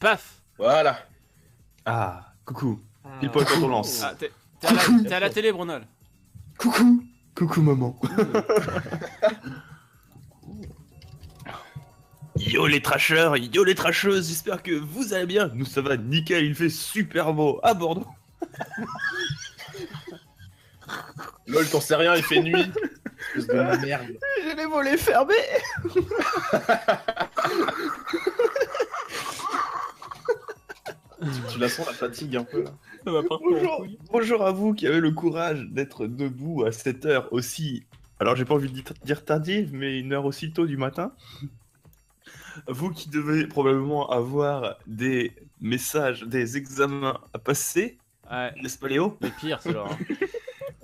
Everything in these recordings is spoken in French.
Paf. Voilà. Ah, coucou. Pile poil quand on lance. Ah, t'es à la télé, Brunol. Coucou. Coucou maman. Yo les trashers, yo les trasheuses, j'espère que vous allez bien. Nous ça va nickel, il fait super beau à Bordeaux. Lol, t'en sais rien, il fait nuit. Espèce de merde. J'ai les volets fermés. Tu la sens la fatigue un peu là. Ça va pas Bonjour à vous qui avez le courage d'être debout à cette heure aussi. Alors j'ai pas envie de dire tardive, mais une heure aussi tôt du matin. Vous qui devez probablement avoir des messages, des examens à passer, Ouais, n'est-ce pas Léo? mais pire, c'est genre.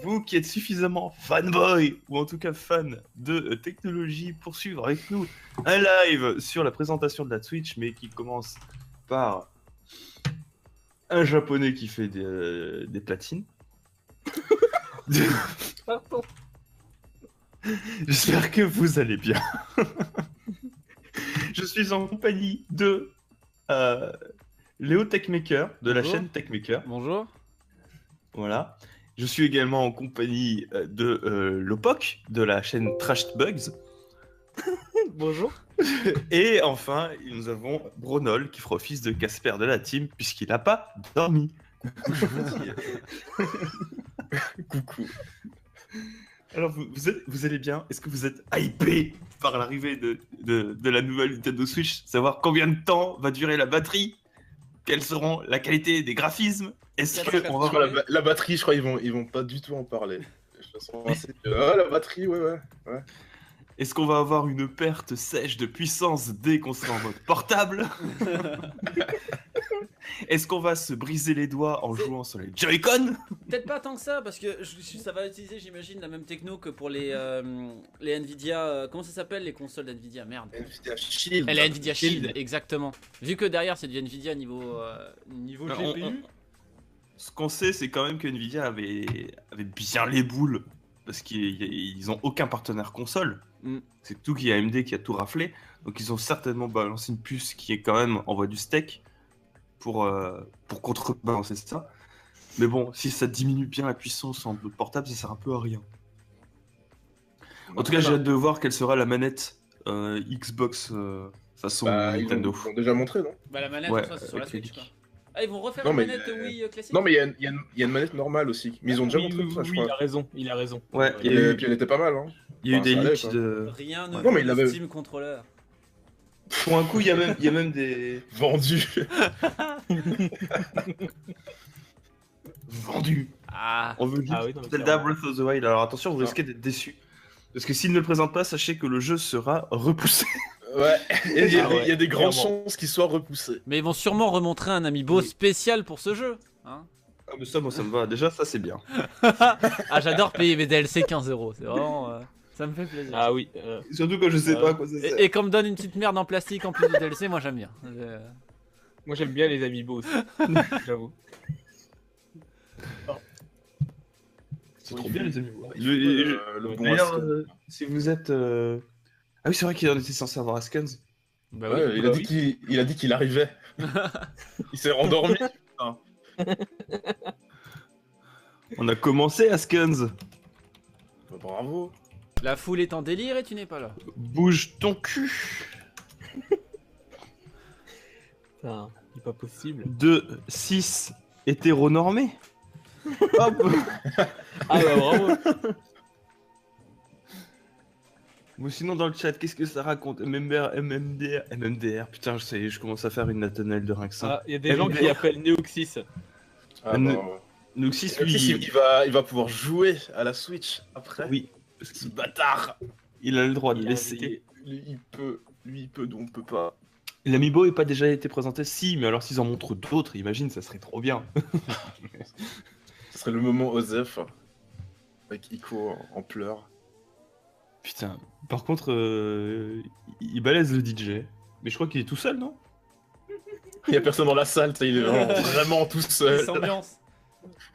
Vous qui êtes suffisamment fanboy, ou en tout cas fan de technologie, pour suivre avec nous un live sur la présentation de la Switch, mais qui commence par un japonais qui fait des platines. J'espère que vous allez bien. Je suis en compagnie de Léo Techmaker, de la Bonjour. chaîne Techmaker. Bonjour. Voilà. Je suis également en compagnie de Lopok, de la chaîne Trash Bugs. Bonjour. Et enfin, nous avons Bronol, qui fera office de Casper de la team, puisqu'il n'a pas dormi. Coucou, je vous dis. Coucou. Alors, vous allez bien? Est-ce que vous êtes hypé par l'arrivée de la nouvelle Nintendo Switch? Savoir combien de temps va durer la batterie? Quelles seront la qualité des graphismes? Est-ce que on va Je crois la batterie, je crois ils vont pas du tout en parler. Je sens assez que- Ah, la batterie, ouais. Est-ce qu'on va avoir une perte sèche de puissance dès qu'on sera en mode portable? Est-ce qu'on va se briser les doigts en jouant sur les Joy-Con? Peut-être pas tant que ça, parce que ça va utiliser, j'imagine, la même techno que pour les Nvidia. Comment ça s'appelle les consoles d'Nvidia? Merde. Nvidia Shield. La Nvidia Shield, exactement. Vu que derrière c'est du Nvidia niveau GPU. Ce qu'on sait, c'est quand même que Nvidia avait bien les boules, parce qu'ils ont aucun partenaire console. Mm. C'est tout qui est AMD qui a tout raflé, donc ils ont certainement balancé une puce qui est quand même en voie du steak pour contrebalancer ça. Mais bon, si ça diminue bien la puissance en mode portable, ça sert un peu à rien. En tout cas, j'ai hâte de voir quelle sera la manette Xbox façon Ils Nintendo. l'ont déjà montré, non? Bah la manette, Ouais, en soi, c'est sur la avec Switch, les quoi. Ah, ils vont refaire Non, une mais- manette Wii classique. Non, mais il y a une manette normale aussi. Mais ils ont déjà montré tout ça, je crois. il a raison. Ouais, Et puis elle était pas mal, hein. il y a eu Enfin, des ça allait, leaks quoi. de... Rien ne Non, vaut mais il le avait- Steam Controller. Pour un coup, il y a même des... Vendu. Vendus. Ah. On veut juste Ah oui, non, mais Zelda clairement. Breath of the Wild. Alors attention, vous Ah. risquez d'être déçus. Parce que s'ils ne le présentent pas, sachez que le jeu sera repoussé. Ouais. Et il y a, Ah ouais, il y a des grandes clairement. chances qu'il soit repoussé. Mais ils vont sûrement remontrer un amiibo Oui. spécial pour ce jeu. Hein. Ah mais ça, moi ça me va. Déjà, ça c'est bien. Ah, j'adore payer mes DLC 15€. C'est vraiment. Ça me fait plaisir. Ah oui. Surtout quand je sais pas à quoi ça sert. Et qu'on me donne une petite merde en plastique en plus du DLC, moi j'aime bien. Moi j'aime bien les amiibo aussi. J'avoue. C'est trop bien les amis. Le bon D'ailleurs, Asken. si vous êtes... Ah oui, c'est vrai qu'il en était censé avoir Askens. Bah Ouais, il a dit qu'il arrivait. Il s'est rendormi. On a commencé Askens. Bah, bravo. La foule est en délire et tu n'es pas là. Bouge ton cul. Putain, c'est pas possible. 2, 6, hétéronormé. Hop. Ah bah bravo. Bon, sinon dans le chat, qu'est-ce que ça raconte? MMDR, putain, je commence à faire une Nathanaël de rien que ça. Ah, il y a des gens qui appellent Neoxys. Ah, Ne- bah, Noxys, ouais. lui, Il va pouvoir jouer à la Switch après. oui, parce Ce qu'il bâtard. il a le droit de Il a l'essayer. Lui, il peut, donc on peut pas. L'Amiibo n'est pas déjà été présenté? Si, mais alors s'ils en montrent d'autres, imagine, ça serait trop bien. Ce serait le moment Osef. Avec Ico en pleurs. Putain, par contre, il balèze le DJ. Mais je crois qu'il est tout seul, non? Il y a personne dans la salle, il est vraiment tout seul. C'est ambiance.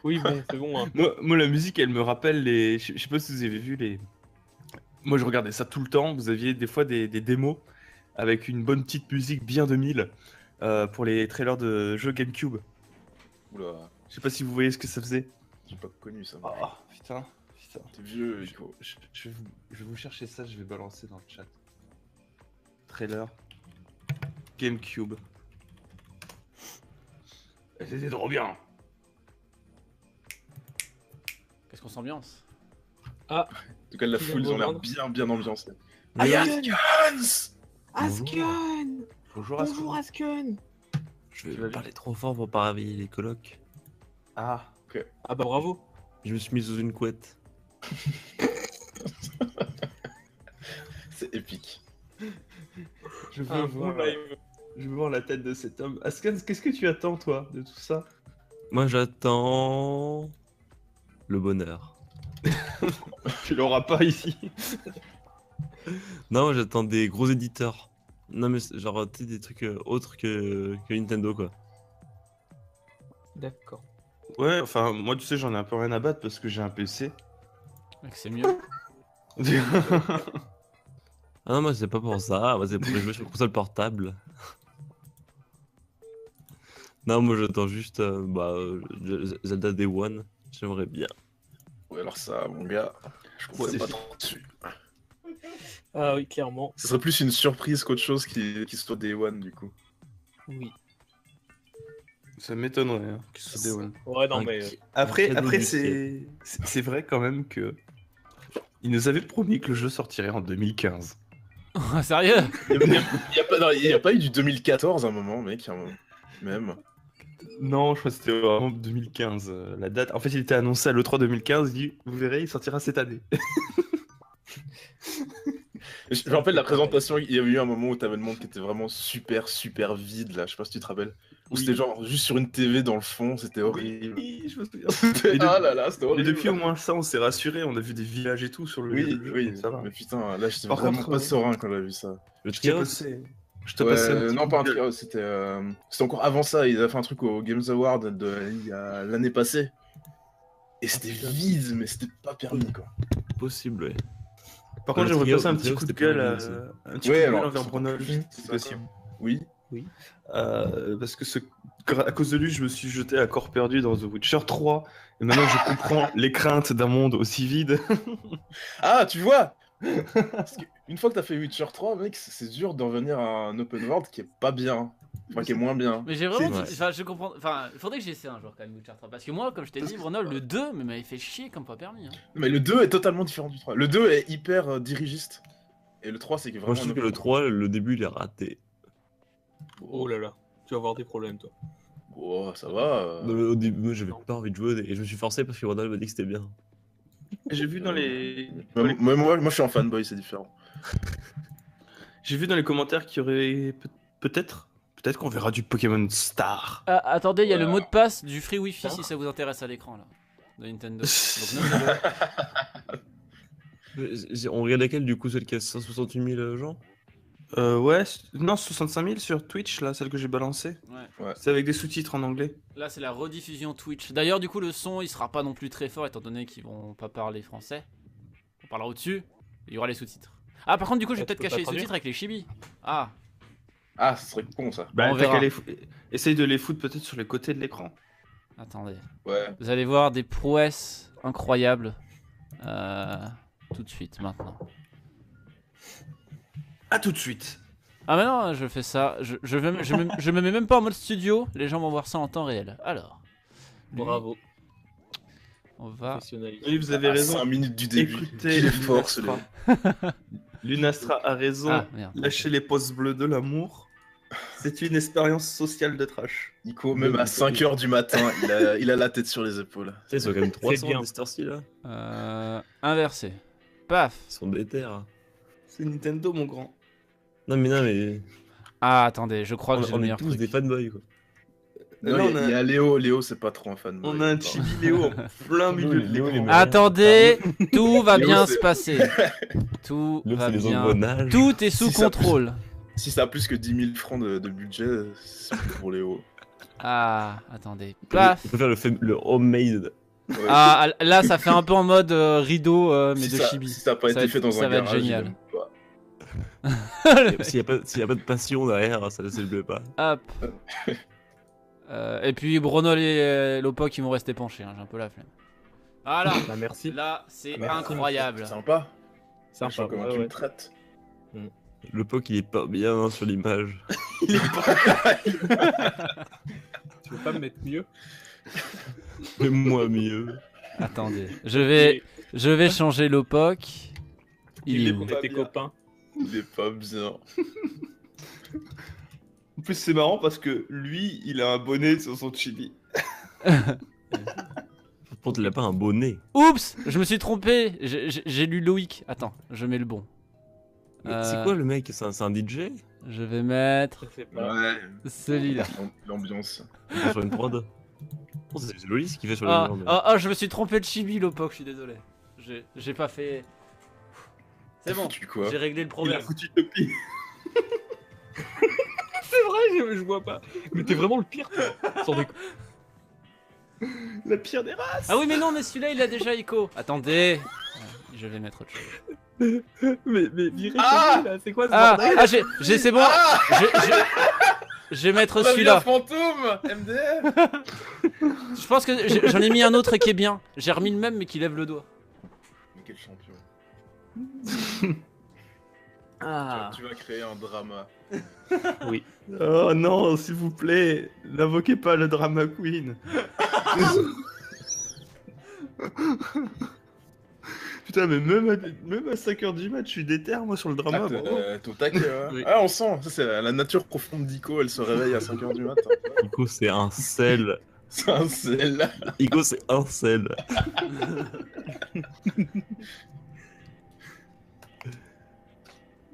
Oui, bon, c'est bon. Hein. Moi, la musique, elle me rappelle les... Je sais pas si vous avez vu les... Moi, je regardais ça tout le temps. Vous aviez des fois des démos avec une bonne petite musique bien 2000. pour les trailers de jeux GameCube. Oula, Je sais pas si vous voyez ce que ça faisait. j'ai pas connu ça. Oh, putain. T'es vieux, Je, Ico. je vais vous chercher ça, je vais balancer dans le chat. Trailer GameCube. C'était trop bien. Qu'est-ce qu'on s'ambiance? En tout cas, la Qui foule, ils vient ont l'air rejoindre bien ambiancés. Yes, Asken. Bonjour Bonjour Asken. Je Tu vas vais bien parler trop fort pour pas réveiller les colocs. Ah, Ah bah bravo. Je me suis mis sous une couette. C'est épique. je veux, Un voir, bon live. je veux voir la tête de cet homme. Asken, qu'est-ce que tu attends, toi, de tout ça? Moi j'attends le bonheur. Tu l'auras pas ici. Non, moi j'attends des gros éditeurs. Non mais genre tu sais des trucs autres que Nintendo quoi. D'accord. Ouais, enfin, moi, tu sais, j'en ai un peu rien à battre parce que j'ai un PC. Mec, c'est mieux. Ah non, moi c'est pas pour ça, moi c'est pour jouer sur console portable. Non, moi j'attends juste Zelda Day One, j'aimerais bien. Ouais, alors ça, mon gars, je Ouais, comptais c'est- pas trop dessus. Ah oui, clairement. Ce serait plus une surprise qu'autre chose qui soit Day One, du coup. Oui. Ça m'étonnerait hein, que ce soit Day One. Ouais, non Un mais. cadeau Après du c'est vrai quand même que ils nous avaient promis que le jeu sortirait en 2015. Sérieux? Il y a pas eu du 2014 à un moment, mec, même. Non, je crois que c'était vraiment 2015 la date. En fait, il était annoncé à l'E3 2015. Il dit, vous verrez, il sortira cette année. Je me rappelle la présentation, il y avait eu un moment où t'avais le monde qui était vraiment super vide là, je sais pas si tu te rappelles. Où Oui. c'était genre juste sur une TV dans le fond, c'était horrible. Oui, je me souviens. C'était- Et de- Ah là là, c'était Mais horrible. depuis au moins ça, on s'est rassuré. On a vu des villages et tout sur le Oui, jeu, oui, donc ça va. mais putain, là j'étais Par vraiment contre, pas serein quand j'ai vu ça. Le Je t'ai Trios, passé. Je te Ouais, passais un petit non, coup pas un de gueule. trio, c'était encore avant ça, ils avaient fait un truc au Games Award il y a l'année passée. Et c'était vide, mais c'était pas permis quoi. possible, ouais. Par Le contre, j'aimerais trio- passer un le petit trio, coup de c'était gueule pas à, mal aussi. un petit Ouais, coup de alors, gueule envers c'est Bruno, encore si plus, c'est possible. Oui. Parce que à cause de lui, je me suis jeté à corps perdu dans The Witcher 3. Et maintenant, je comprends les craintes d'un monde aussi vide. Ah, tu vois Parce une fois que t'as fait Witcher 3, mec, c'est dur d'en venir à un open world qui est pas bien. Enfin, qui est moins bien. Mais j'ai vraiment. vrai. Enfin, je comprends. Enfin, il faudrait que j'essaie un jour quand même Witcher 3. Parce que moi, comme je t'ai dit, Bruno, le 2 mais m'avait fait chier comme pas permis. Hein. Mais le 2 est totalement différent du 3. Le 2 est hyper dirigiste. Et le 3, c'est que Moi vraiment. je trouve que le 3, le début il est raté. Oh là là. Tu vas avoir des problèmes, toi. Oh, ça va. Au début, moi j'avais pas envie de jouer et je me suis forcé parce que Ronald m'a dit que c'était bien. J'ai vu dans les. Moi, je suis un fanboy, c'est différent. J'ai vu dans les commentaires qu'il y aurait peut-être qu'on verra du Pokémon Star. Ah, attendez, il y a le Ouais. mot de passe du Free Wi-Fi si ça vous intéresse à l'écran là. De Nintendo. Donc, notez-le. On regarde laquelle du coup, celle qui a 168 000 gens? Ouais, non, 65 000 sur Twitch, là, celle que j'ai balancée. Ouais. C'est avec des sous-titres en anglais. Là, c'est la rediffusion Twitch. D'ailleurs, du coup, le son il sera pas non plus très fort étant donné qu'ils vont pas parler français. On parlera au-dessus. Il y aura les sous-titres. Ah, par contre, du coup, je vais Tu peut-être peux cacher pas les traduire sous-titres avec les chibis. Ah, Ah, ce serait con ça. Bah, On t'as verra. qu'à essaye de les foutre peut-être sur les côtés de l'écran. attendez. Ouais. Vous allez voir des prouesses incroyables. Tout de suite, maintenant. À tout de suite. Ah, mais non, je fais ça. Je me mets même pas en mode studio. Les gens vont voir ça en temps réel. Alors. lui, Bravo. On va. Professionnalisme. Oui, vous avez raison. 5 minutes du début. Écoutez, Il est fort, ce Lunastra. Lunastra a raison. Ah, merde. Lâchez les pouces bleus de l'amour. C'est une expérience sociale de trash. Nico, même à 5h du matin, il a la tête sur les épaules. Tu sais, ils sont quand même 300 bien. des Star-ci là. Inversé. Paf. Ils sont déter. Hein. C'est Nintendo, mon grand. Non, mais. Ah, attendez, je crois que j'ai le On est meilleur tous truc. des fanboys quoi. Non, Là, il y a Léo. Léo, c'est pas trop un fan. On a un chibi Léo en plein milieu de Léo, l'écran. les Attendez, tout va Léo, bien c'est- se passer. Tout Là, va c'est les bien. engrenages. Tout est sous Si ça- contrôle. Si ça a plus que 10 000 francs de budget, c'est pour Léo. Ah, attendez. Paf. On peut faire le homemade. Ouais, Ah, là, ça fait un peu en mode rideau, mais si de ça, chibi. si ça n'a pas Ça va été être- fait dans ça un va être garage, génial. j'aime pas. S'il y a pas de passion derrière, ça ne plaît pas. Hop. Et puis Bronol et Lopok ils vont rester penchés, hein, j'ai un peu la flemme. Voilà, Bah, merci. là c'est Merci. incroyable. Sympa. Je Sympa. sais comment Ouais, tu ouais. me traites. Le POC il est pas bien hein, sur l'image. Tu veux pas me mettre mieux? Mais moi mieux. Attendez, je vais changer Lopok. Il est où? On était bien. copains. Il est pas bien. En plus, c'est marrant parce que lui, il a un bonnet sur son chibi. Pourtant il a pas un bonnet. Oups, je me suis trompé. J'ai lu Loïc. Attends, je mets le bon. Mais c'est quoi le mec? C'est un DJ? Je vais mettre Je sais pas. Ouais. celui-là. L'ambiance. Il fait sur une prod? Oh, c'est Lolis qui fait sur Ah, le mur. ah, je me suis trompé de chibi Lopok, je suis désolé. J'ai pas fait. C'est bon, Tu quoi? j'ai réglé le Il a problème. foutu Topi. C'est vrai, je vois pas. Mais t'es vraiment le pire, toi. Sans déconner. La pire des races. Ah oui, mais non, mais celui-là il a déjà Echo. Attendez, je vais mettre autre chose. Mais virez Ah là, c'est quoi ce Ah, bordel? ah j'ai c'est bon. Je vais mettre On a vu celui-là. un fantôme MDF. Je pense que j'en ai mis un autre qui est bien. J'ai remis le même mais qui lève le doigt. Mais quel champion. Ah. Tu vas créer un drama. Oh non, s'il vous plaît, n'invoquez pas le drama queen. Putain, mais même à 5h du match, je suis déter, moi, sur le drama. bravo. T'es au taquet, hein. Oui. Ah, on sent. Ça, c'est la nature profonde d'Ico. Elle se réveille à 5h du matin. Ico c'est un sel. C'est un sel. Ico c'est un sel.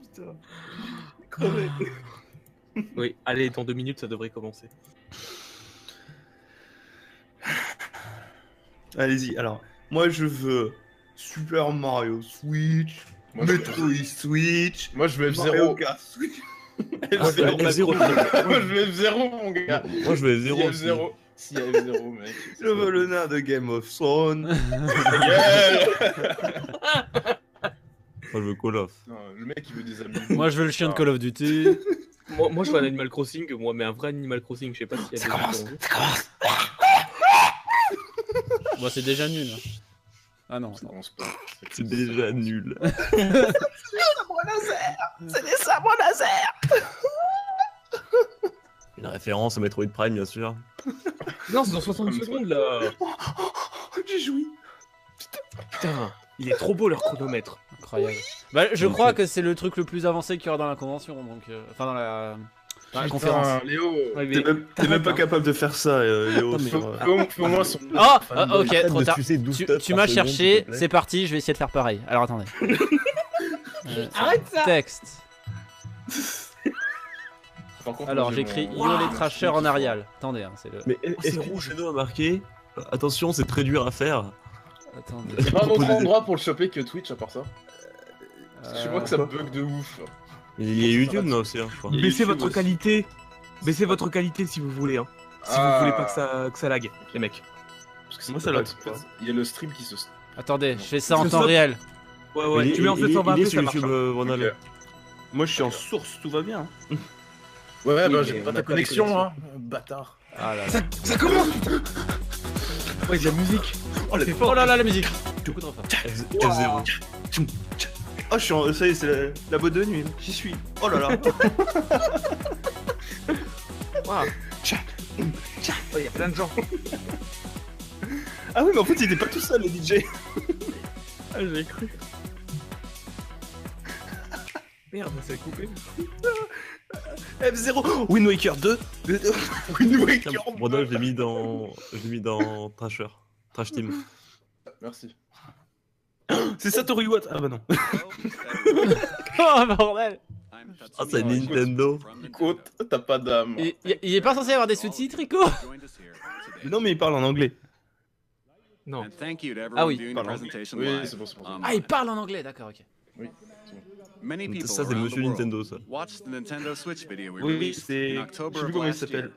Putain. Crevé. Oui, allez, dans 2 minutes, ça devrait commencer. Allez-y, alors, moi je veux Super Mario Switch, Moi, je- Metroid Switch, Moi, je vais Mario F0. Kart Switch. F0, F0. Moi, je vais F0, mon gars. Moi je vais S'il y zéro a aussi. F0. S'il y a F0, mec. Je veux le nain de Game of Thrones. Ta gueule. Moi je veux Call of. Non, le mec, il veut des amis. Moi je veux le chien de Call of Duty. Moi, je veux un Animal Crossing, moi, mais un vrai Animal Crossing, je sais pas s'il y a des gens qui ont vu. Bon, c'est déjà nul. hein. Ah non. Ça commence pas. C'est déjà nul. Une référence à Metroid Prime bien sûr. Non, c'est dans 60 secondes, là. J'ai joui. Putain, il est trop beau, leur chronomètre. Incroyable. Bah, je crois que c'est le truc le plus avancé qu'il y aura dans la convention, donc enfin dans la conférence. Putain, Léo. T'es même pas capable de faire ça, Léo. Attends, mais- sur, Fais au moins son. Ah, fanboy. ok, trop tard. Tu m'as cherché, c'est parti, je vais essayer de faire pareil. Alors attendez. Arrête ça. Texte. Par contre, Alors moi, j'ai j'écris mon- Yo les trashers en Arial. Attendez, hein, c'est le. Mais est-ce que Nintendo a marqué attention, c'est très dur à faire. Attendez. Il y a pas un autre Proposer des- endroit pour le choper que Twitch à part ça. Je vois que ça Euh, bug de ouf. Il y a YouTube là aussi, hein, je crois. Il y a Baissez YouTube votre aussi. qualité. Baissez votre qualité si vous voulez, hein. Si Ah. vous voulez pas que ça lag, les mecs. Parce que Moi, c'est ça pas- lag en fait, il y a le stream qui se. Attendez, je fais ça en Parce que temps ça- réel. Ouais, ouais, tu mets en il est 720p, sur ça marche. YouTube, hein. Ronald. Ok. Moi, je suis en source, tout va bien. Ouais, Oui, bah mais j'ai on pas a ta pas les connexion, connexions. hein. Bâtard. Ah là là. Ça commence, putain. Ouais, de la musique. Oh, c'est Oh fort. là là, la musique. Beaucoup trop fort. F0. Oh, je suis en... ça y est, c'est la boîte de nuit. J'y suis. Oh là là. Waouh. Oh, y a plein de gens. Ah oui, mais en fait, il était pas tout seul, le DJ. Ah, j'ai cru. Merde, ça a coupé. F0. Wind Waker 2. Wind Waker. Ronald, je l'ai mis dans Trasher. Trash Team. Merci. C'est Satoru Iwata. Ah bah non. Oh bordel. Ah, c'est Nintendo. Nico, t'as pas d'âme. Il est pas censé avoir des sous-titres, Rico. Non, mais il parle en anglais. Non. Ah oui. Oui, c'est pour ça. Ah, il parle en anglais, d'accord, ok. Ça, c'est Monsieur Nintendo, ça. Oui, c'est. Je sais plus comment il s'appelle.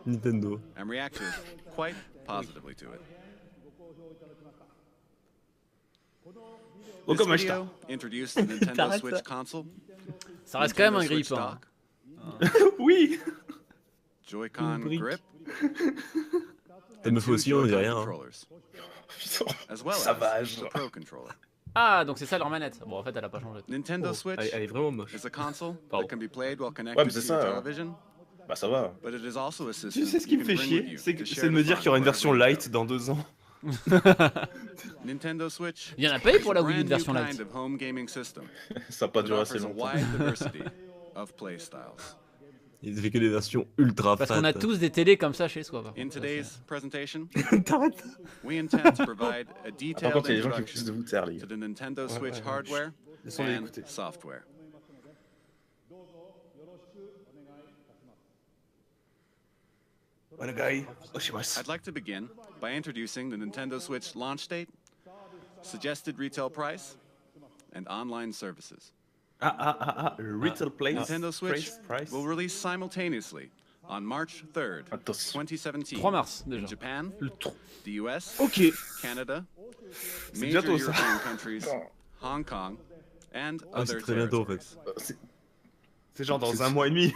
Nintendo. and reacted quite positively to it. Oh, This comme video introduced the Nintendo T'arrêtes Switch ça. console Ça reste quand même un Nintendo Switch grip. Hein. dock, Oui. Joy-Con Brick. grip, Ça me and fait two aussi, on dit Joy-Con rien. Hein. controllers, Putain. as well Savage. as the Pro controller. Ah, donc c'est ça leur manette. Bon, en fait, elle a pas changé. Nintendo Oh, Switch elle est vraiment moche. is a console Pardon. that can be played while Ouais, connected mais c'est to your ça, hein. television, Bah ça va. but it is also a system Tu sais ce qui you me can fait bring with chier, you c'est to c'est share de me the dire fun qu'il y aura une version wherever you light dans 2 ans. go. Nintendo Switch Il y en a pas eu pour la is a Wii U de brand new version light. kind of home gaming system Ça a pas that duré assez offers a longtemps. wide diversity of play styles. Il fait que des versions ultra Parce fat. qu'on a tous des télés comme ça chez soi. par In contre. Ça, today's presentation, T'arrêtes. we intend to provide a Par detailed contre, il y a des gens qui refusent introduction de vous taire, les to gars. the Nintendo Switch hardware Laissons-les and écouter. software. I'd like to begin by introducing the Nintendo Switch launch date, suggested retail price, and online services. Le retail place. Nintendo Switch price. will release simultaneously on March 3rd, Attention. 2017 3 mars in déjà. Japan, the US, Ok. Canada, C'est major bientôt, ça. European countries, Hong Kong, and Ah, c'est other très bientôt en territories. fait. C'est genre dans 1 mois et demi.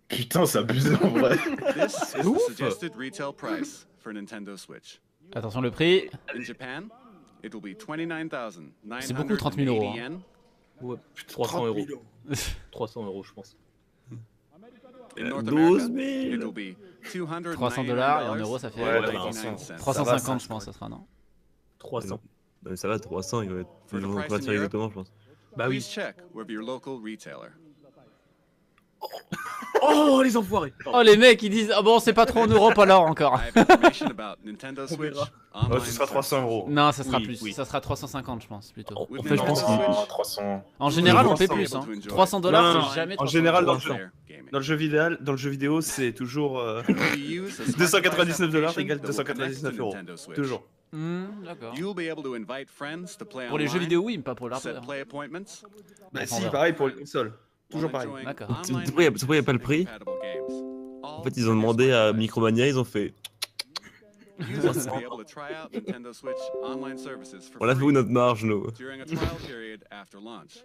Putain, c'est abusé en vrai. This is the suggested retail price for Nintendo Switch. Attention le prix. In Japan, it will be 29,980 C'est beaucoup, 30 000 euros, hein. yen. Ouais, 300 euros. 300 euros, je pense. In North 12 America, 000. it will be 300 dollars et en euros ça fait Ouais, $299.99. 350 je pense ça sera non. 300. Non, mais ça va, 300, il va être. For the On price va in tirer Europe? exactement, je pense. Bah oui. Please check with your local retailer. Oh, les enfoirés. Oh les mecs ils disent ah bon c'est pas trop en Europe alors encore. I have information about Nintendo Switch Oh, online ce sera 300 euros. Non ça sera Oui, plus, oui. ça sera 350 je pense plutôt. En With fait, je pense Nintendo qu'il. Switch, Oh, 300. En général on paie 300 plus hein. able to enjoy 300 Non, dollars non, c'est jamais en 300 général, dollars. dans le player gaming. Dans le jeu vidéo, c'est toujours If you use a smart 299 device $ égale application that will connect to 299 euros. Nintendo Switch, Toujours. D'accord. You'll be able to invite friends to play Pour les jeux online, vidéo oui mais pas pour set l'hardware. play appointments, Bah On si, verra. pareil pour les consoles. while Toujours pareil. enjoying D'accord. online Pourquoi il y a pas le prix compatible games. En fait, ils ont demandé à Micromania, ils ont fait. Users will be able to try out Nintendo Switch online services for On l'a fait où free notre marge, nous during a trial period after launch.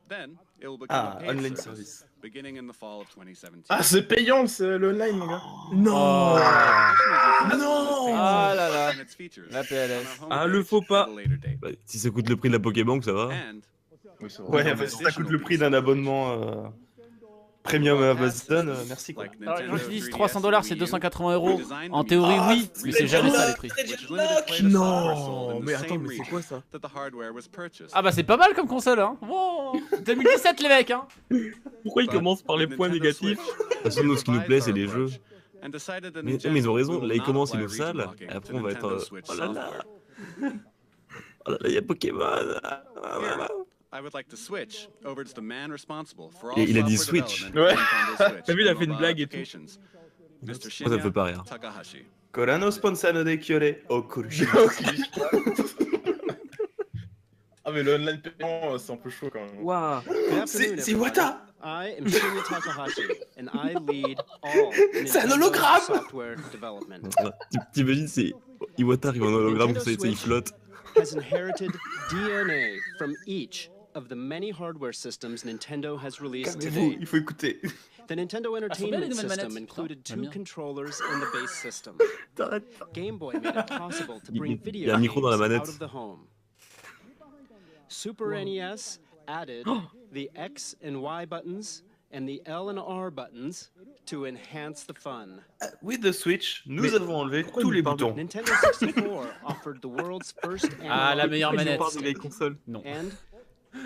Then, it will become Ah, a paid online service service. beginning in the fall of 2017. Ah, c'est payant, c'est le online, mon gars. Non. Non. Ah là là. La PLS. Ah, le faux pas. Bah, si ça coûte le prix de la Pokébank, ça va. Oui, c'est vrai. Ouais, bah, si ça coûte le prix d'un abonnement premium à Amazon, merci quoi. Alors les gens qui disent 300 dollars c'est 280 euros. En théorie oui mais c'est jamais ça les prix. Non. Mais attends, mais c'est quoi ça? Ah bah c'est pas mal comme console hein. Wow. 2017 les mecs hein. Pourquoi il commence par les points négatifs? De toute façon, nous, ce qui nous plaît, c'est les jeux. Mais ils ont raison, là, ils commencent, ils nous salent, et après, on va être. Oh là là. Oh là là, il y a Pokémon. Ah là là. Et il a dit Switch. Ouais. T'as vu, il a fait une blague et tout. Moi, ça me fait pas rire. Corano sponsano de Kyore Okurushi. Ah, mais le online payant, c'est un peu chaud quand même. Waouh. C'est Iwata. I am Shinya Takahashi, and I lead all C'est un Nintendo hologramme. software development. T'imagines, c'est Iwata arrive en hologramme, comme ça, tu sais, il flotte. Has inherited DNA from each of the many hardware systems Nintendo has released to Calmez-vous, date. il faut écouter. The Nintendo bien les Entertainment nouvelles System manettes. included J'aime two bien. controllers in the base system. T'arrêtes. Game Boy made it possible to Il- bring il y video a un micro dans la games manette. out of the home. Super NES added the X and Y buttons and the L and R buttons to enhance the fun. With the Switch, nous Mais avons enlevé pourquoi tous il les parle de- boutons. Nintendo 64 offered the world's first Ah la analog meilleure Pourquoi il nous manette. parle de vieilles consoles? Non. and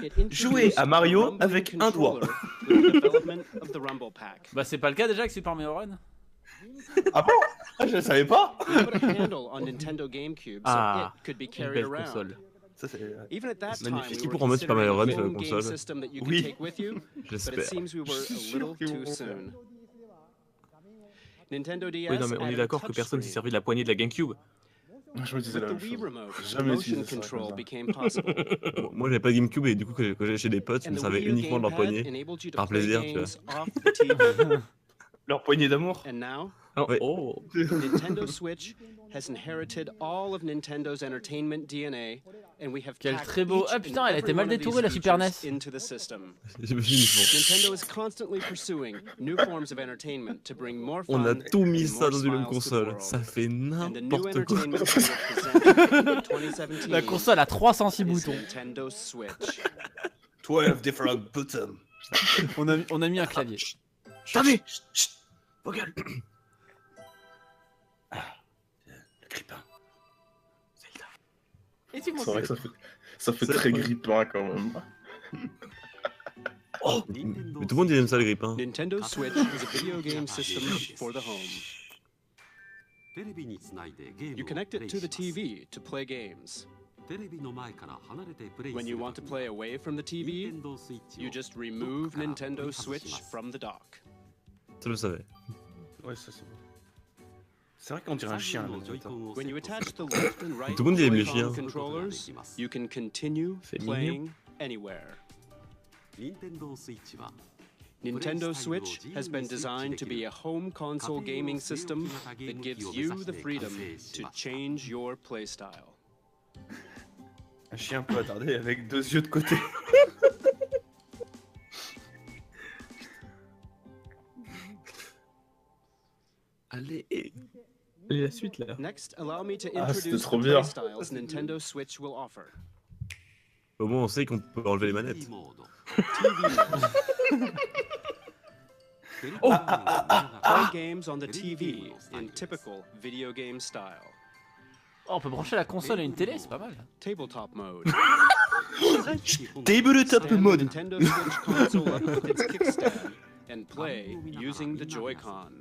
it introduced Jouer à Mario the Rumble avec un doigt. controller with the development of the Rumble Pack. Bah c'est pas le cas déjà avec Super Mario Run. Ah bon? Ah, je ne savais pas. It put a handle on Nintendo GameCube so Ah, it could be Une carried belle around. console. Ça, c'est... Even at that C'est time, magnifique. we Qui were pourra mettre Super Mario Run sur la considering a home game console? system that you could Oui. take with you, but it J'espère. seems we were a little qu'ils too vont soon. Nintendo DS Oui, non, mais on est added d'accord a que personne s'est touchscreen. servi de la poignée de la GameCube. Je me disais With la the même Wii chose. remote, Jamais motion utilisé ça control comme ça. became possible. Bon, moi, j'avais pas de GameCube et du coup, quand j'allais chez des potes, je And me the servais Wii U uniquement de leur gamepad poignée. enabled you to par play plaisir, tu games off the TV. Leur poignée d'amour. And now, Oh, Ouais. oh. Nintendo Switch has inherited all of Nintendo's entertainment DNA, and we have Quel packed très beau- each Ah, and putain, elle a été every mal one of détourée, these la Super features NES. into the system. J'imagine, ils font. Nintendo is constantly pursuing new forms of entertainment to bring more fun On a tout mis and ça more dans une même smiles to the console. world. Ça fait And the new n'importe quoi. entertainment we will present in 2017 La console a 306 is boutons. Nintendo Switch. 12 different buttons. On a mis un clavier. Attendez. Vos gueules. Le grippin. C'est vrai que ça fait très grippin quand même. Oh, mais tout le monde il aime ça le grip. Hein. Nintendo Switch is a video game system for the home. You connect it to the TV to play games. When you want to play away from the TV, you just remove Nintendo Switch from the dock. Ça je le savais. Ouais, ça c'est bon. C'est vrai qu'on dirait un chien là. When you attach the left and right Tout le monde aime les Joy-Con chiens. controllers, you can continue C'est playing anywhere. Nintendo Switch has been designed to be a home console gaming system that gives you the freedom to change your playstyle. Un chien un peu attardé avec 2 yeux de côté. Allez. Et la suite là. Next, allow me to Ah, c'était introduce trop the bien. playstyles Nintendo Switch will offer. Au moins on sait qu'on peut enlever les manettes. Play games on the TV in typical video game style. Oh, on peut brancher la console à une télé, c'est pas mal. Tabletop mode. Tabletop Stand the mode. Nintendo Switch console up with its kickstand and play using the Joy-Con.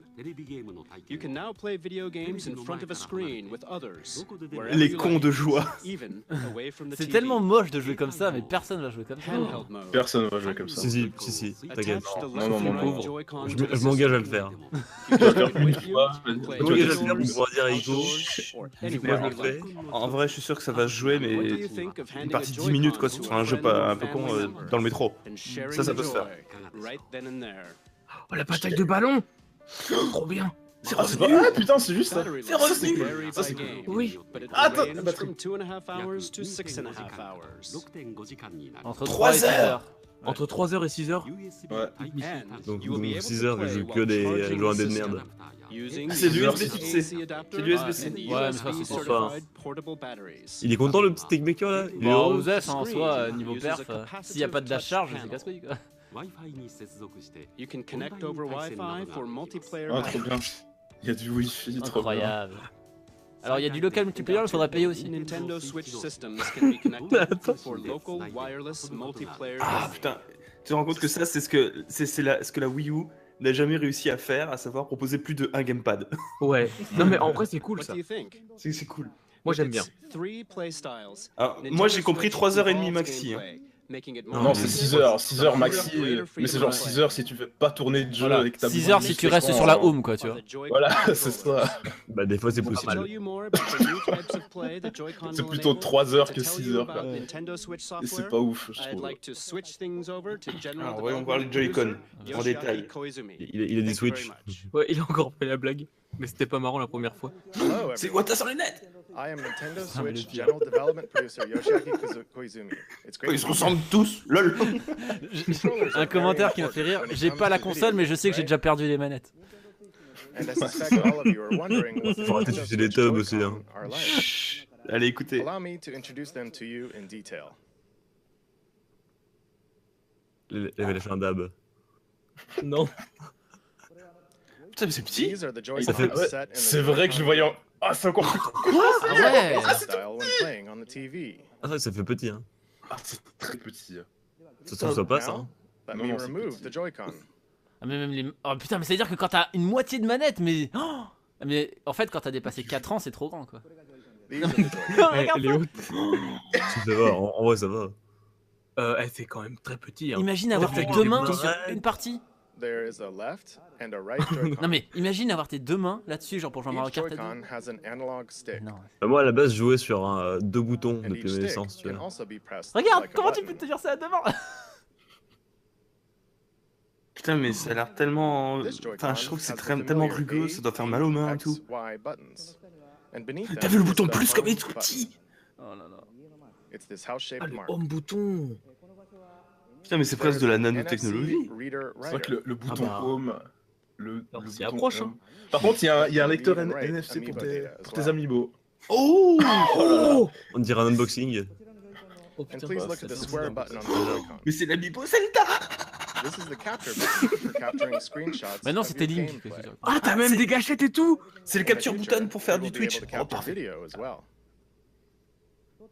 You can now play video games in front of a screen with others. wherever Les you cons like, de joie. even away from the C'est TV. tellement moche de jouer comme ça, mais personne va jouer comme ça. Handheld mode. Personne va jouer comme ça. Si, t'inquiète. Attach the Non, left non, and mon right pauvre. Joy-Con Je to the m'engage à le system. faire. You can take it Une with you fois, and play Je m'engage à le faire indoors, pour dire à Rico. outdoors, or Moi anywhere je you le fais. like. En vrai, je suis sûr que ça va se jouer, mais What do you think of une handing partie a de 10 minutes quoi, Joy-Con sur to a un jeu friend pas or un peu con family member dans le métro. and sharing Ça the peut se faire. joy right then and there. Oh la bataille de ballon. Trop bien. Ah, c'est pas... ah putain, c'est juste ça. Battery C'est life revenu. varies Ça, by c'est game, Oui. but it Attends, ranges batterie. from 2.5 hours to 6.5 hours. Entre 3 3 et 6 heures. Entre 3h et 6h. Ouais. And Donc you will be able 6 to heures, je play joue que while des charging jeux the indés de system merde. using C'est the du USB USB-C C'est adapter du USB-C. and the Ouais, mais ça, USB c'est sympa. certified portable batteries. Il est content le petit techmaker là. Il est Bon, heureux. Osef, en soi, niveau perf, s'il n'y a pas de dash charge, c'est casse-couille quoi. You can connect over Wi-Fi for multiplayer Ah, trop bien. matches. Il y a du wifi, trop bien. Incroyable. Alors il y a du local multiplayer, il faudra payer aussi. Nintendo Switch systems can be connected for local wireless multiplayer Ah gaming. putain, tu te rends compte que ça c'est ce que la Wii U n'a jamais réussi à faire, à savoir proposer plus de un gamepad. Ouais. Non mais en vrai c'est cool What ça. do you think? C'est cool. Moi j'aime bien. Its three playstyles, Alors, Nintendo moi j'ai compris Switch 3h30 evolves maxi. Hein. gameplay, making it Non, more Non, c'est 6 heures. 6 heures maxi. Mais c'est genre freedom 6 heures si tu fais pas tourner de jeu Voilà. avec ta 6 heures si tu restes sur la home quoi, tu on vois. the Joy-Con Voilà, controller. c'est ça. Bah des fois c'est To possible. tell you more about the new types of play the Joy-Con C'est will plutôt enable, 3 heures to que tell 6 you heures, about quoi. Nintendo Switch Et software, c'est pas ouf, je I'd trouve. like to switch things over to General Alors voyons voir les Development Joy-Con Producer en Yoshiaki détail. Koizumi. Il a dit Thank you Switch. very much. Ouais, il a encore fait la blague. Mais c'était pas marrant la première fois. Hello, C'est everyone. quoi t'as sur les nets? I am Nintendo Ah, mais Switch le pire. General Development Producer Yoshiaki Koizumi. It's great Ils to se be ressemblent tous, lol. Un commentaire qui m'a fait rire, j'ai pas la console mais je sais que j'ai déjà perdu les manettes. And I suspect all of you are wondering what the Faut arrêter de Nintendo sucer les Switch tubs aussi, Joy-Con hein. are like. Chut. Allez écoutez. Allow me to introduce them to you in detail. Il avait lâché un dab. Non. Putain mais c'est petit. These are the Ça fait- Joy-Con ouais, set in the C'est vrai que je le voyais en... Ah, c'est encore plus... Ah ouais. style when playing on the TV. Ah ça fait petit hein. Ah, c'est très petit. Ça se reçoit pas ça. Now, Hein. let Non, me non, c'est remove petit. the Joy-Con. Ah mais même les... Oh putain mais ça veut dire que quand t'as une moitié de manette mais... Oh mais en fait quand t'as dépassé 4 ans c'est trop grand quoi. These are the Joy-Con. Ouais, elle est haute. Ça va, en vrai ça va. Elle fait quand même très petit. Hein. Imagine avoir tes Avec deux des mains mains. sur une partie. There is a left and a right Joy-Con. Non mais imagine avoir tes deux mains là-dessus genre pour jouer à Mario Each Kart à deux. Joy-Con has an analog stick. Non. Bah, moi à la base je jouais sur deux boutons And depuis each ma stick naissance, tu can vois. also be pressed Regarde like a comment tu button. peux te dire ça à deux mains. Putain, mais ça a l'air tellement. This Joy-Con Enfin, je trouve que c'est has the tellement familiar rugueux, A, ça doit faire B, mal aux mains et X, tout. Y buttons. And beneath T'as them vu le is bouton the plus comme il est home tout button. petit? Oh là là. It's this Ah, house-shaped le mark. home bouton. Putain, mais c'est presque de la There's an nanotechnologie. NFC reader C'est vrai writer. que le bouton bah. home. Le Alors, s'y bouton approche, home. hein. Par contre, il y a un lecteur Read and write NFC pour Amiibo data as tes well. amiibo. Oh! Oh, On dirait un unboxing. oh And putain. please bah, look at the c'est square évident. button on the Joy-Con. Mais c'est l'amiibo Zelda! This is the capture button for capturing screenshots Mais non, of c'était your Link. gameplay. Qu'est-ce que Ah, t'as même des gâchettes et tout. C'est le In the capture future, button pour faire you du will be able Twitch. to Oh, capture parfait. video as well.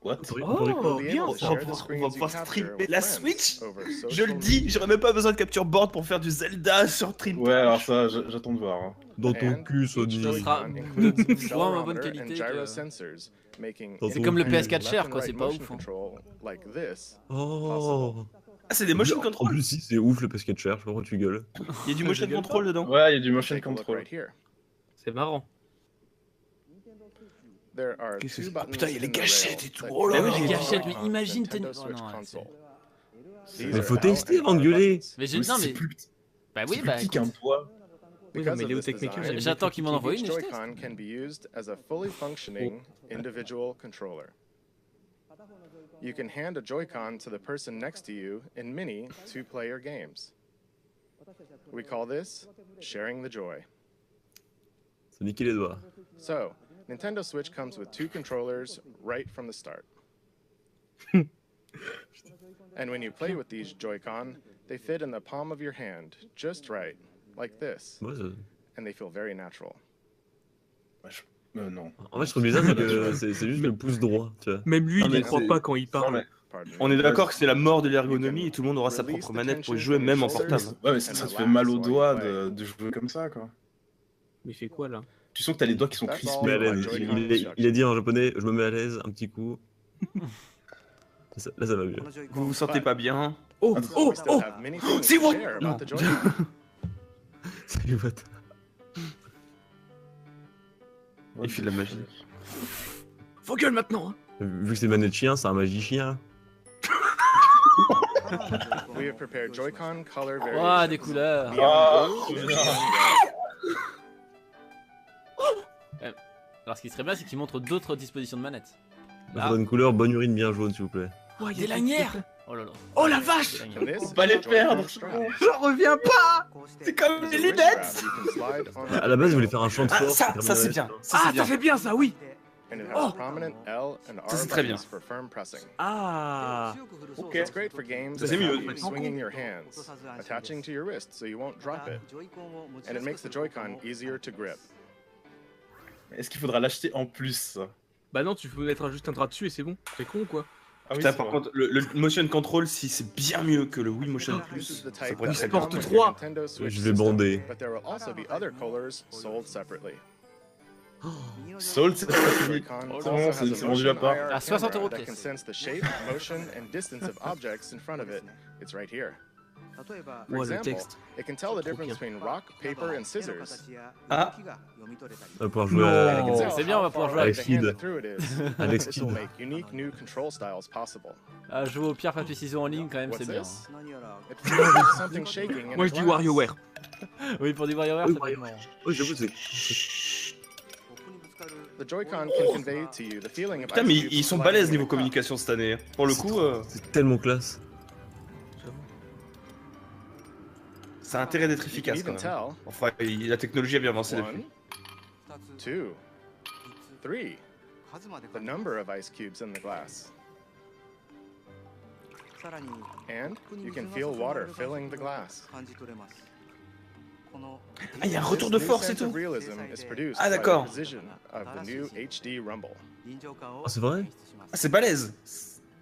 What? Oh, You'll be bien able to ça. share the On va screens you pouvoir capture streamer with la friends Switch. over Je social le dis, media. j'aurais même pas besoin de capture board pour faire du Zelda sur Stream. Ouais, alors ça, j'attends de voir. Hein. Dans ton And cul, each Sony. Ça sera Joy-Con de includes moins en bonne accelerometer and qualité gyro que- sensors, making C'est C'est comme le Mmh. PS4 cher, left quoi, and c'est right pas motion ouf. Hein. control like this. Oh. Ah, c'est des motion En control. plus, si, c'est ouf le basket cher, je sais pas pourquoi tu gueules. Il y a du motion gueule control dedans. Ouais, il y a du motion Take a look control. right here. C'est marrant. There are Qu'est-ce que two c'est? buttons Putain, il y a les in the gâchettes rail et tout. that Oh là Mais oui, là. les control gâchettes, the mais Joy-Con imagine, Nintendo t'as- Switch oh non, console. These Mais are faut L tester and avant de R gueuler. buttons. Mais j'ai Oui, non, c'est mais. plus, Bah c'est oui, plus bah petit qu'un écoute. poids. Oui, Because mais of Léo this Techmaker, design, il J'attends qu'il m'en envoie each une et je teste. Joy-Con can be used as a fully functioning individual controller. You can hand a Joy-Con to the person next to you in mini two-player games. We call this sharing the joy. C'est niquer les doigts. So, Nintendo Switch comes with two controllers right from the start. And when you play with these Joy-Con, they fit in the palm of your hand, just right, like this, Ouais, and they feel very natural. Non. en fait, je trouve bizarre, c'est que c'est juste le pouce droit, tu vois. Même lui, Ah, il mais y croit c'est- pas quand il Non, parle. mais- Pardon me. On est d'accord que c'est la mort de l'ergonomie et tout le monde aura sa propre manette pour y jouer même en portable. Ouais, mais ça te fait mal aux doigts de jouer comme ça, quoi. Mais il fait quoi là? Tu sens que t'as les doigts qui sont That's crispés. Mais à all l'aise. my ouais. Joy-Con Il a dit en japonais, je me mets à l'aise un petit coup. Là, ça va mieux. Vous vous sentez pas bien? Oh, Attends, oh, We still oh! have many things See to what? share Non. about the Joy-Con. Salut, what? Il fait de la magie. Faut gueule maintenant! Hein. Vu que c'est manette chien, c'est un magicien. We have prepared Joy-Con color Ah, variations. des couleurs. The Ah, blue, trop the bien. red. Alors, ce qui serait bien, c'est qu'il montre d'autres dispositions de manette. Il faudrait une couleur bonne urine bien jaune, s'il vous plaît. Ouais, Des lanières. Oh là là. Oh la vache! Des lanières. And this Faut pas les is a perdre. Joy-Con strap. J'en reviens pas! C'est comme There's les a wrist lunettes! strap you can slide on À la base, je voulais faire un chant de Ah, force. ça qui c'est termine bien. avec- Ça Ah, c'est ça bien. fait bien ça, oui! And it Oh. has prominent L and R Ça, c'est très bien. buttons for firm pressing. Ah! Ok. It's great for games Ça, that c'est have mieux. you swinging your hands, attaching to your wrist so you won't drop it, and it makes the Joy-Con easier to grip. Est-ce qu'il faudra l'acheter en plus ça? Bah non, tu peux mettre juste un drap dessus et c'est bon. C'est con quoi. Ah oui, Putain, c'est par vrai. contre, le motion control, si c'est bien mieux que le Wii Motion This Plus, is the ça type pourrait that être très will bien. Sport come with 3. your Nintendo Switch Je vais system, bander. but there will also be other colors sold separately. Soul, c'est The pas fini. Joy-Con Oh also non, has c'est a vendu à motion part. IR À 60 camera € that pièce. can sense the shape, motion, and distance of objects in front of it. It's right here. For Ouais, le example, texte. it can tell the Trop difference bien. between rock, paper, and scissors. Ah. On va pouvoir jouer Non. And it can à... tell C'est bien, on va how pouvoir far jouer avec right the hand Sid. that threw it is. Avec This Sid. will make unique new control styles possible. Ah, jouer au pierre, papier, ciseaux en ligne, quand même, What's c'est bien. this? hein. It feels like something shaking in Moi a je dis glass. WarioWare. Oui, pour du WarioWare, Oui, ça peut être marrant. Oui, j'avoue, c'est... The Joy-Con can convey to you the feeling of Putain, mais ice cubes ils sont sliding balèzes in niveau a cup. communication cette année. Pour le coup, C'est tellement classe. ça a intérêt d'être You can efficace quand even même. tell Enfin, la technologie a bien avancé depuis. 1, 2, 3, the number of ice cubes in the glass. And you can feel water filling the glass. Ah, il y a un retour de This new force et sense of tout. realism is produced Ah, by the d'accord. precision of the new HD Rumble. Ah, c'est vrai? Ah, c'est balèze.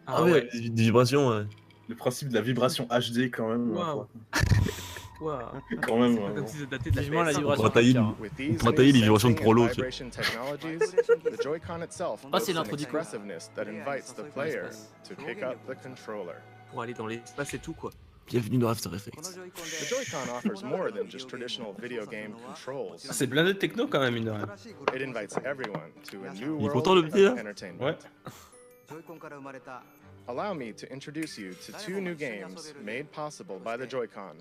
Ah oui, avec des vibrations, ouais. Le principe de la vibration HD quand même. Waouh. Waouh. Quand même. C'est pas comme si ça datait de la Vivement la PS1. On vibration. pourra tailler Pierre, hein. With these pourra tailler new les vibrations de sensing Prolo, and tu sais. vibration technologies, the Joy-Con itself Ah, c'est boasts an l'introduction. expressiveness that invites the player to pick up the controller. Pour aller dans l'espace et tout quoi. Bienvenue dans After Effects. The Joy-Con offers more than just traditional video game controls. Ah, c'est blindé de techno quand même, mine de rien. It invites everyone to a new Il est world content, le petit, là of entertainment. Ouais. Allow me to introduce you to 2 new games made possible by the Joy-Con.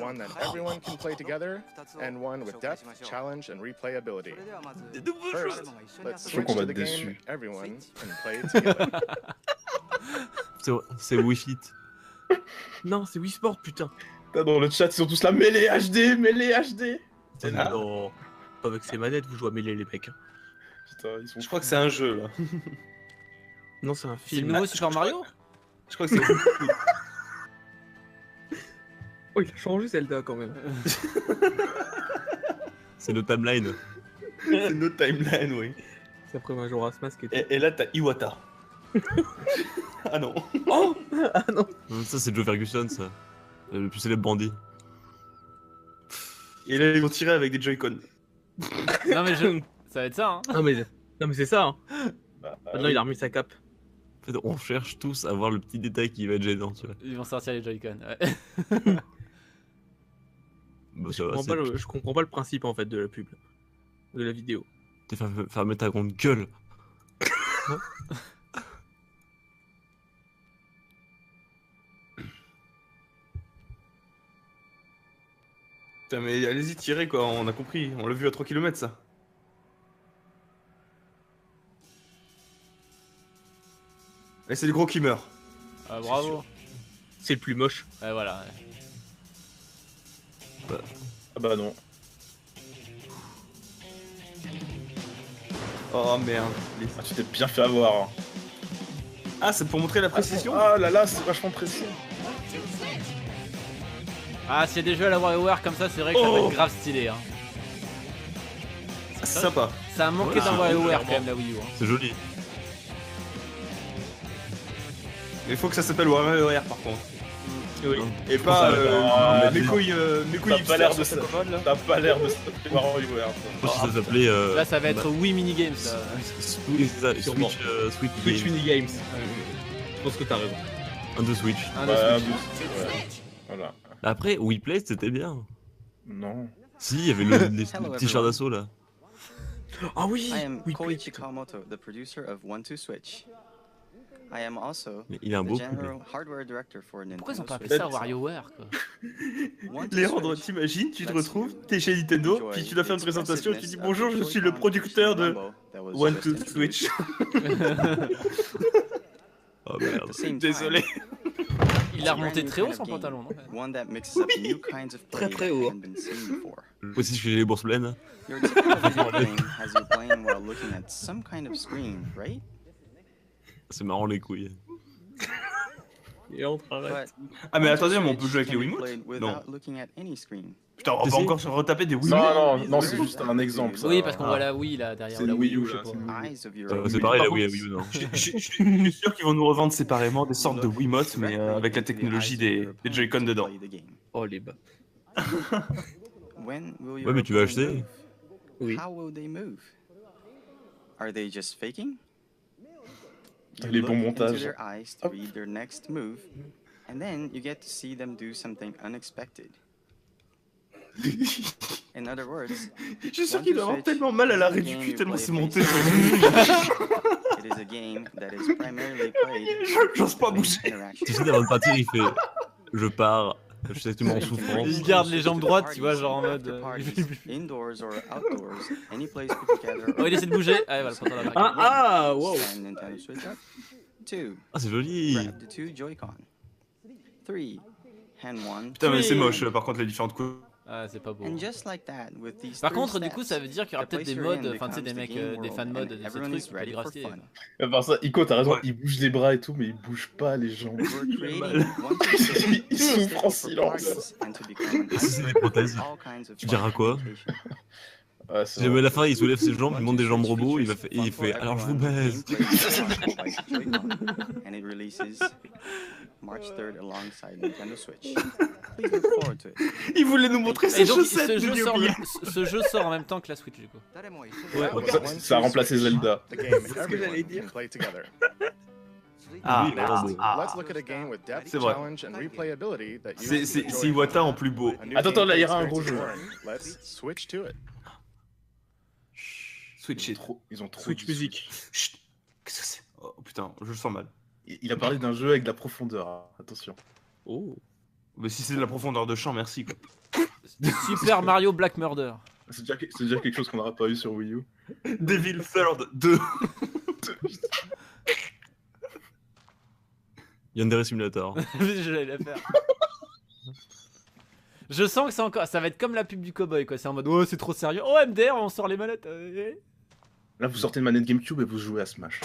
One that everyone can play together, and one with depth, challenge, and replayability. First, let's Je switch crois qu'on to va the être game déçus. everyone can play together. C'est Wii Fit. Non, c'est Wii Sport, putain. Putain, dans le chat, ils sont tous là, mêlée HD, mêlée HD. Ah non. Pas avec ces manettes, vous jouez à mêler les mecs. Hein. Putain, ils sont Je crois que c'est un jeu là. Non, c'est un C'est le film. nouveau Super Mario? Je crois que c'est. Oh, il a changé Zelda quand même. C'est notre timeline. C'est notre timeline, oui. C'est après Majora's Mask et tout. Et là, t'as Iwata. Ah non. Oh ah non. Ça, c'est Joe Ferguson, ça. Le plus célèbre bandit. Et là, ils vont tirer avec des Joy-Con. Non mais ça va être ça, hein. Non mais c'est ça. Hein. Bah, Maintenant, il a remis sa cape. En fait, on cherche tous à voir le petit détail qui va être gênant, tu vois. Ils vont sortir les Joy-Con. Ouais. Bah, Je ça va, comprends, c'est- pas je comprends pas le principe en fait de la pub, de la vidéo. T'es fermé ta grande gueule. Putain, mais allez-y, tirez quoi, on a compris. On l'a vu à 3 km ça. Et c'est le gros qui meurt. Ah, bravo. C'est le plus moche. Ouais, voilà. Ouais. Ah bah non. Oh merde. Ah, tu t'es bien fait avoir. Hein. Ah, c'est pour montrer la précision. Ah là là, c'est vachement précis. Ah, s'il y a des jeux à la WarioWare comme ça, c'est vrai que ça va être grave stylé. Hein. C'est sympa. Ça a manqué Ouais, d'un c'est WarioWare cool, quand même, la Wii U. Hein. C'est joli. Il faut que ça s'appelle WarioWare par contre. Oui. Et pas Ah, mes couilles T'as pas l'air de ça. ça. T'as pas l'air de ça. WarioWare. Moi, si ça s'appelait. Là, ça va être Wii Minigames. Là. Switch, Sûrement. Switch Switch Games. Minigames. Je pense que t'as raison. Un de Switch. Un de Ouais, Switch. ouais. Voilà. Après, Wii Play, c'était bien. Non. Si, il y avait les petits chars d'assaut là. Ah oui. I am Oui, Koichi Kawamoto, the producer of 1-2 Switch. I am also Mais il a un the beau general hardware director for Pourquoi ils ont Nintendo pas appelé Switch. ça WarioWare quoi? 1-2 Léandre, Switch t'imagines, tu te lets retrouves, you t'es chez Nintendo, enjoy puis tu dois faire une the présentation et tu dis expressiveness bonjour, of je the suis le Joy-Con producteur de Rumble that was One just to introduced. Switch. Oh At merde. the same Désolé. time, Il it's a a brand remonté new très haut kind son of game, pantalon, non? one that mixes up new kinds of play très that haut. haven't been seen before. Aussi, je fais les bourses pleines. Your typical video game has you playing while looking at some kind of screen, right? C'est marrant les couilles. Et on travaille. But Ah mais 1-2 attendez, mais on peut Switch jouer avec les can be Wiimotes? played Non. without looking at any screen. Putain, on va Si. encore se retaper des Wii. Non, c'est juste un exemple. Ça. Oui, parce qu'on voit la Wii là derrière. C'est La une Wii U, Wii U, je sais là, pas. c'est une Wii U. Eyes of your C'est own. pareil, Par la Wii, contre, la Wii U, non. Je suis sûr qu'ils vont nous revendre séparément des sortes de Wiimotes, mais avec la technologie des Joy-Con dedans. Oh les bas. When will Ouais, your mais tu vas opponent acheter. move? Oui. How will they move? Are they just faking? Les bons Look into montages. their eyes to read their next move, and then you get to see them do something unexpected. In other words, Je suis sûr qu'il doit avoir tellement mal à l'arrêt du cul, tellement c'est monté. it is a game that is primarily played J'ose pas with bouger. interaction. Tu sais, avant de partir, il fait je pars, je sais que tu m'en souffrance. Il garde les jambes droites, tu vois, genre en mode. Indoors or outdoors, any place people gather. Oh, il essaie de bouger. Ah, voilà, le pantalon là. Ah wow. Stand Nintendo Switch up. 2. Ah, c'est joli. Grab the 2 Joy-Con. 3. Hand 1. Putain, mais c'est moche par contre les différentes coupes. Ah, c'est pas beau. And just like that, with these Par three contre, du coup, steps, ça veut dire qu'il y aura the peut-être des place you're in modes, enfin, tu sais, des becomes mecs, the game des fan world, modes and de ces everyone trucs is qui peuvent ready être for grave stylés, fun. quoi. Par ça, Ico, t'as raison, Ouais. il bouge les bras et tout, mais il bouge pas les jambes. We're creating 1-2 Il souffre en for silence. practice and to become Et si c'est des prothèses, all kinds of tu diras quoi? applications. Ouais, Si jamais à la fin il soulève ses jambes, il monte des jambes robots, il fait alors je vous baise. And it releases March 3rd alongside Nintendo Switch. Please look forward to it. Il voulait nous montrer Et ses donc, chaussettes, ce jeu sort en même temps que la Switch, du coup. That Ça, was ça a 1-2 remplacé Switch, Zelda. the game C'est ce que j'allais everyone dire. can play together. Ah, Let's look at a game with depth, C'est vrai. challenge, and replayability that C'est uses the c'est Joy-Con. Iwata en plus beau. A new Attends, là, il y gameplay aura un gros experience jeu. is born. Let's switch to it. Switch it. Ils ont trop Switch dit musique. Chut. Qu'est-ce que c'est? Oh putain, je le sens mal. Il a parlé d'un jeu avec de la profondeur, hein. Attention. Oh. Mais si c'est de la profondeur de champ, merci quoi. Super Mario Black Murder. C'est déjà quelque chose qu'on n'aura pas eu sur Wii U. Devil Third 2. Yandere Simulator. J'allais la faire. Je sens que c'est encore, ça va être comme la pub du cowboy quoi. C'est en mode oh c'est trop sérieux. Oh MDR on sort les manettes. Là vous sortez une manette GameCube et vous jouez à Smash.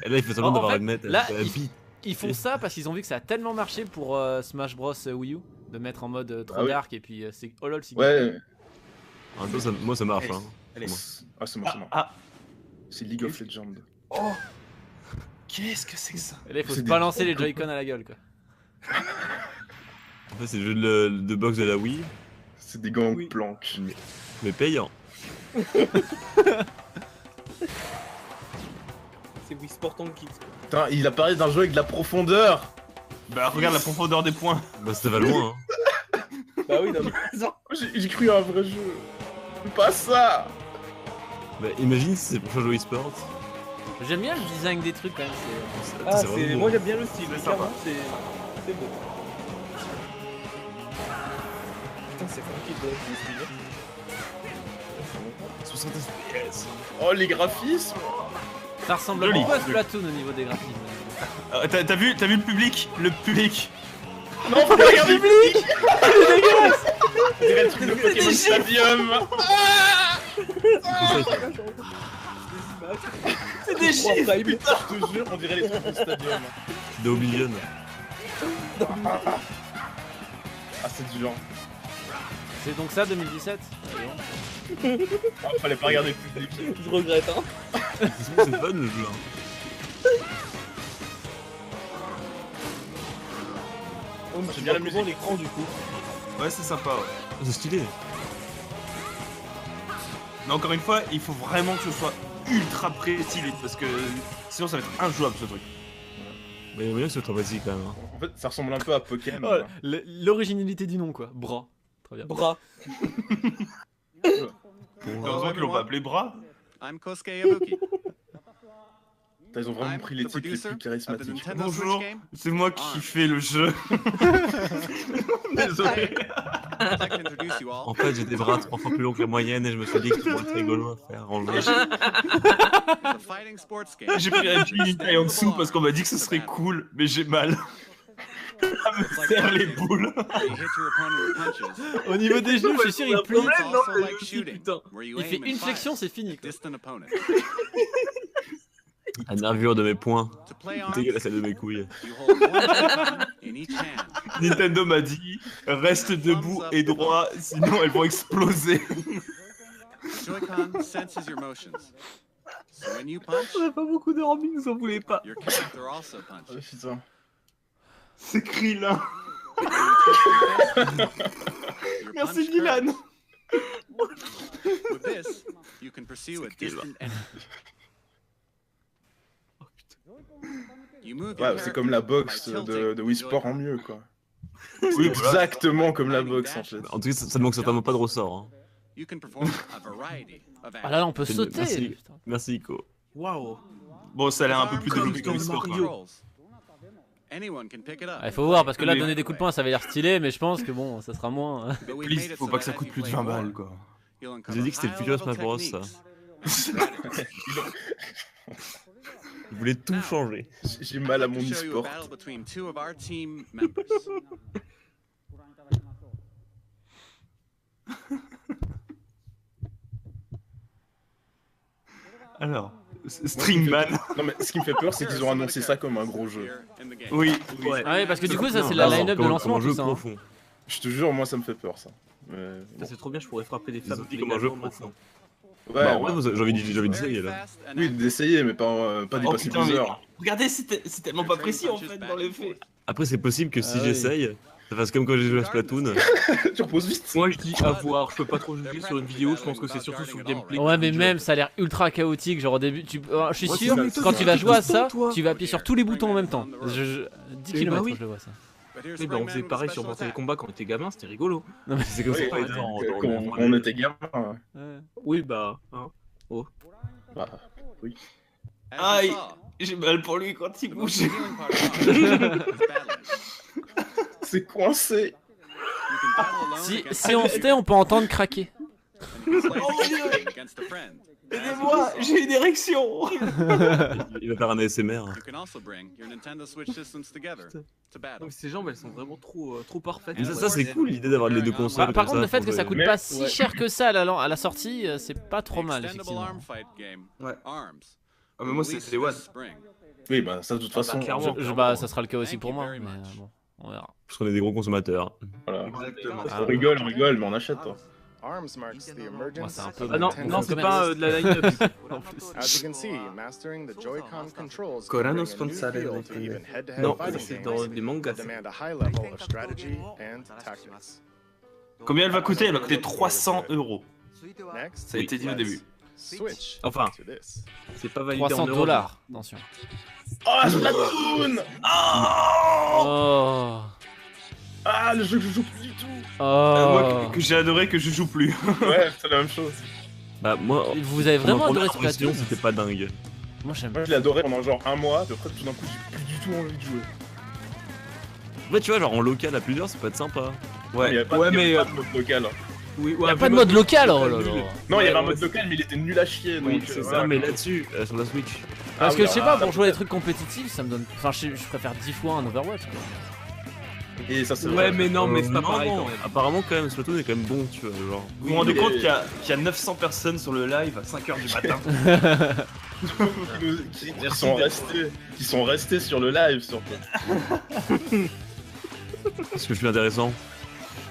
Et là il fait semblant En d'avoir fait, une manette. là, avec la bite. Ils font ça parce qu'ils ont vu que ça a tellement marché pour Smash Bros Wii U de mettre en mode trop Ah oui. dark et puis c'est oh lol c'est Ouais. En même temps, moi ça marche. Hein. Ah c'est moi, c'est moi. Ah, C'est League of Legends. oh. Qu'est-ce que c'est que ça? Et là il faut C'est se des balancer les gros Joy-Con à la gueule quoi. En fait c'est le jeu de boxe de la Wii, C'est des gants planques. mais payant. C'est Wii Sport en Kids. Putain, il a parlé d'un jeu avec de la profondeur. Bah regarde la profondeur des points. Bah ça va loin. Hein. Bah oui, non mais. J'ai cru à un vrai jeu. Pas ça. Bah imagine si c'est pour jouer Wii Sport. J'aime bien le design des trucs quand même. Ah, vraiment c'est. beau. Moi j'aime bien le style, C'est clairement, sympa. c'est beau. Putain, c'est funky de style. 60 FPS. Oh les graphismes. Ça ressemble Joli. beaucoup à Splatoon au niveau des graphismes. T'as vu le public? Le public. Non, faut pas regarder le public. On dirait le truc de Pokémon Stadium. C'est des chiffres! Je te jure, on dirait les trucs du Stadium. De Oblivion. Ah c'est dur. C'est donc ça 2017 Ah, fallait pas regarder le public. Je regrette, hein. C'est fun le jeu. Hein. Oh, mais J'aime bien la souvent musique. l'écran du coup. Ouais, c'est sympa. Ouais. C'est stylé. Mais encore une fois, il faut vraiment que ce soit ultra précis parce que sinon ça va être injouable ce truc. Mais il y a moyen que ce soit pratique quand même. Hein. En fait, ça ressemble un peu à Pokémon. Oh, l'originalité du nom quoi. Bras. Très bien. Bras. Heureusement qu'ils l'ont pas appelé bras. I'm Kosuke Ibuki. Ils ont vraiment I'm pris les the titres les producer plus of the charismatiques. Nintendo Bonjour, Switch game. c'est moi qui fais le jeu. Désolé. I'd like to introduce you all. En fait j'ai des bras 3 fois plus longs que la moyenne et je me suis dit que c'était être rigolo à faire enlever. It's a fighting sports game. J'ai pris la une taille en dessous parce qu'on m'a dit que ce serait cool, mais j'ai mal. À me faire les boules. You hit your opponent with punches. Au niveau des genoux, je suis sûr il plie. It's also like shooting, where you Il fait aim une and flexion, fire c'est fini at quoi. distant opponent. La nervure de mes poings. To play arms, Dégueulasse celle de mes couilles. you hold one Joy-Con in each hand. Nintendo m'a dit reste debout et droit, sinon elles vont exploser. The Joy-Con senses your motions. So when you punch, On a pas beaucoup de Robin, vous en voulez pas. your character also Ah, punches. putain. C'est Krillin. Your Merci punch Dylan. curves. With this, you can pursue a distant enemy. You move your Ouais, c'est comme la character boxe by de tilting Wii the Sport en Joy-Con. mieux quoi. Oui, Exactement comme la boxe en fait. En tout cas ça ne manque certainement pas de ressort. Hein. You can perform a variety of Ah là, là on peut C'est- sauter. merci. Putain. Merci Ico. Waouh. Bon, ça a l'air un peu Arms plus come développé que Wii with Sport. controls. Quoi. Anyone can pick it up. Ah, il faut voir parce que là Mais- donner des coups de poing ça va l'air stylé mais je pense que bon ça sera moins. But we've Please, made it faut so pas que that ça as coûte you plus de play 20 more, balles quoi. you'll Je vous ai dit que c'était le futur uncover Smash Bros, high-level ça. techniques and strategies. Je voulais tout Now, changer. J'ai mal à I'd mon like to show you a e-sport. battle between two of our team members. Alors, Stringman. Non mais ce qui me fait peur c'est qu'ils ont annoncé ça comme un gros jeu. Here in the game. Oui, Ouais. Ah ouais parce que du coup ça c'est Non, la non, line-up de comme- lancement comme un tout jeu ça. Hein. profond. Je te jure, moi ça me fait peur ça. Mais, Ça, bon. c'est trop bien, je pourrais frapper des Ils femmes ont dit comme un jeu légalement profond. Ouais, Bah, en ouais. vrai, j'ai envie Very d'essayer là. fast and Oui, accurate. d'essayer, mais pas Oh, d'y passer putain, mais- plusieurs. regardez, c'est tellement pas précis en fait dans les faits. Après, c'est possible que si Ah oui. j'essaye, ça fasse comme quand j'ai joué à Splatoon. Tu reposes vite. Moi je dis à voir, je peux pas trop juger sur une vidéo, je pense que c'est surtout sur le gameplay. Ouais mais même ça a l'air ultra chaotique genre au début je suis Ouais, sûr c'est ça, quand c'est tu ça. vas jouer à ça toi. tu vas appuyer sur tous les boutons en même temps. 10 bah km oui. je le vois ça. But here's Eh ben, on Springman faisait with a pareil sur special Mortal attack. Kombat quand on était gamin, c'était rigolo. Non mais C'est comme Oui, ça ouais, quand on était gamin. Ouais. Oui bah, hein. Bah, Oui. As you Aïe. saw, J'ai mal pour lui quand il The most bouge. appealing part of Arms is battling. C'est coincé. You can battle alone Si, against si on se tait, on peut entendre craquer. and you can play Oh, as a Dieu. team against a friend. Aidez-moi, j'ai une érection. Il va faire un ASMR. You can also bring your Nintendo Switch systems together to battle. Donc ces jambes elles sont vraiment trop parfaites. Mais ça c'est cool l'idée d'avoir les deux consoles. Par comme contre, le fait pour que ça jouer. coûte Mais- pas si ouais. cher que ça à la sortie, c'est pas trop mal, Extendable effectivement. arm fight game. Ouais. Arms. Ah, mais moi, c'est Released les One. this spring. Oui, bah ça de toute façon. clairement. Bah, ça sera le cas aussi Thank pour you moi, very mais much. bon, on verra. Parce qu'on est des gros consommateurs. Voilà. Exactement. Ah, On rigole, mais on achète. Hein. ARMS marks the emergence c'est un peu of Ah non, Nintendo non c'est commerce. pas de la line-up. En plus. As you can see, mastering the Joy-Con controls can Corano bring a new sponsale feel dai to even head-to-head Non, fighting c'est games dans des that mangas. demand a high level of strategy and tactics. Combien elle va coûter? Elle va coûter 300 €. Next, Ça a été dit au let's début. switch Enfin. to this. C'est pas validé en 300 Europe. $, attention. Ah, Splatoon. Oh. Ah, le jeu que je joue plus du tout. Moi Oh. que j'ai adoré que je joue plus. Ouais, c'est la même chose. Bah moi, Vous avez vraiment ma première adoré impression, Splatoon? c'était pas dingue. Moi j'aime. Moi, je l'ai adoré pendant genre un mois, puis après, tout d'un coup, j'ai plus du tout envie de jouer. Ouais, tu vois, genre en local à plusieurs, ça peut être sympa. Il y avait pas, Ouais, il y avait mais, pas de mode local. Oui, Y'a pas de mode local, oh là là. Non, il y avait un ouais, mode c'est- local, mais il était nul à chier. Oui, Donc, c'est voilà. ça, mais là-dessus, sur la Switch. Parce Ah que oui, je sais alors, pas, pour ça jouer à des peut- trucs compétitifs, ça me donne. Enfin, je préfère 10 fois un Overwatch. Quoi. Et ça, c'est Ouais, vrai. mais non, mais c'est pas pareil non, quand même. Apparemment, quand même, Splatoon est quand même bon, tu vois, genre. Vous vous rendez mais- compte qu'il y a 900 personnes sur le live à 5h du matin. qui sont restés sur le live, surtout. Parce que je suis intéressant.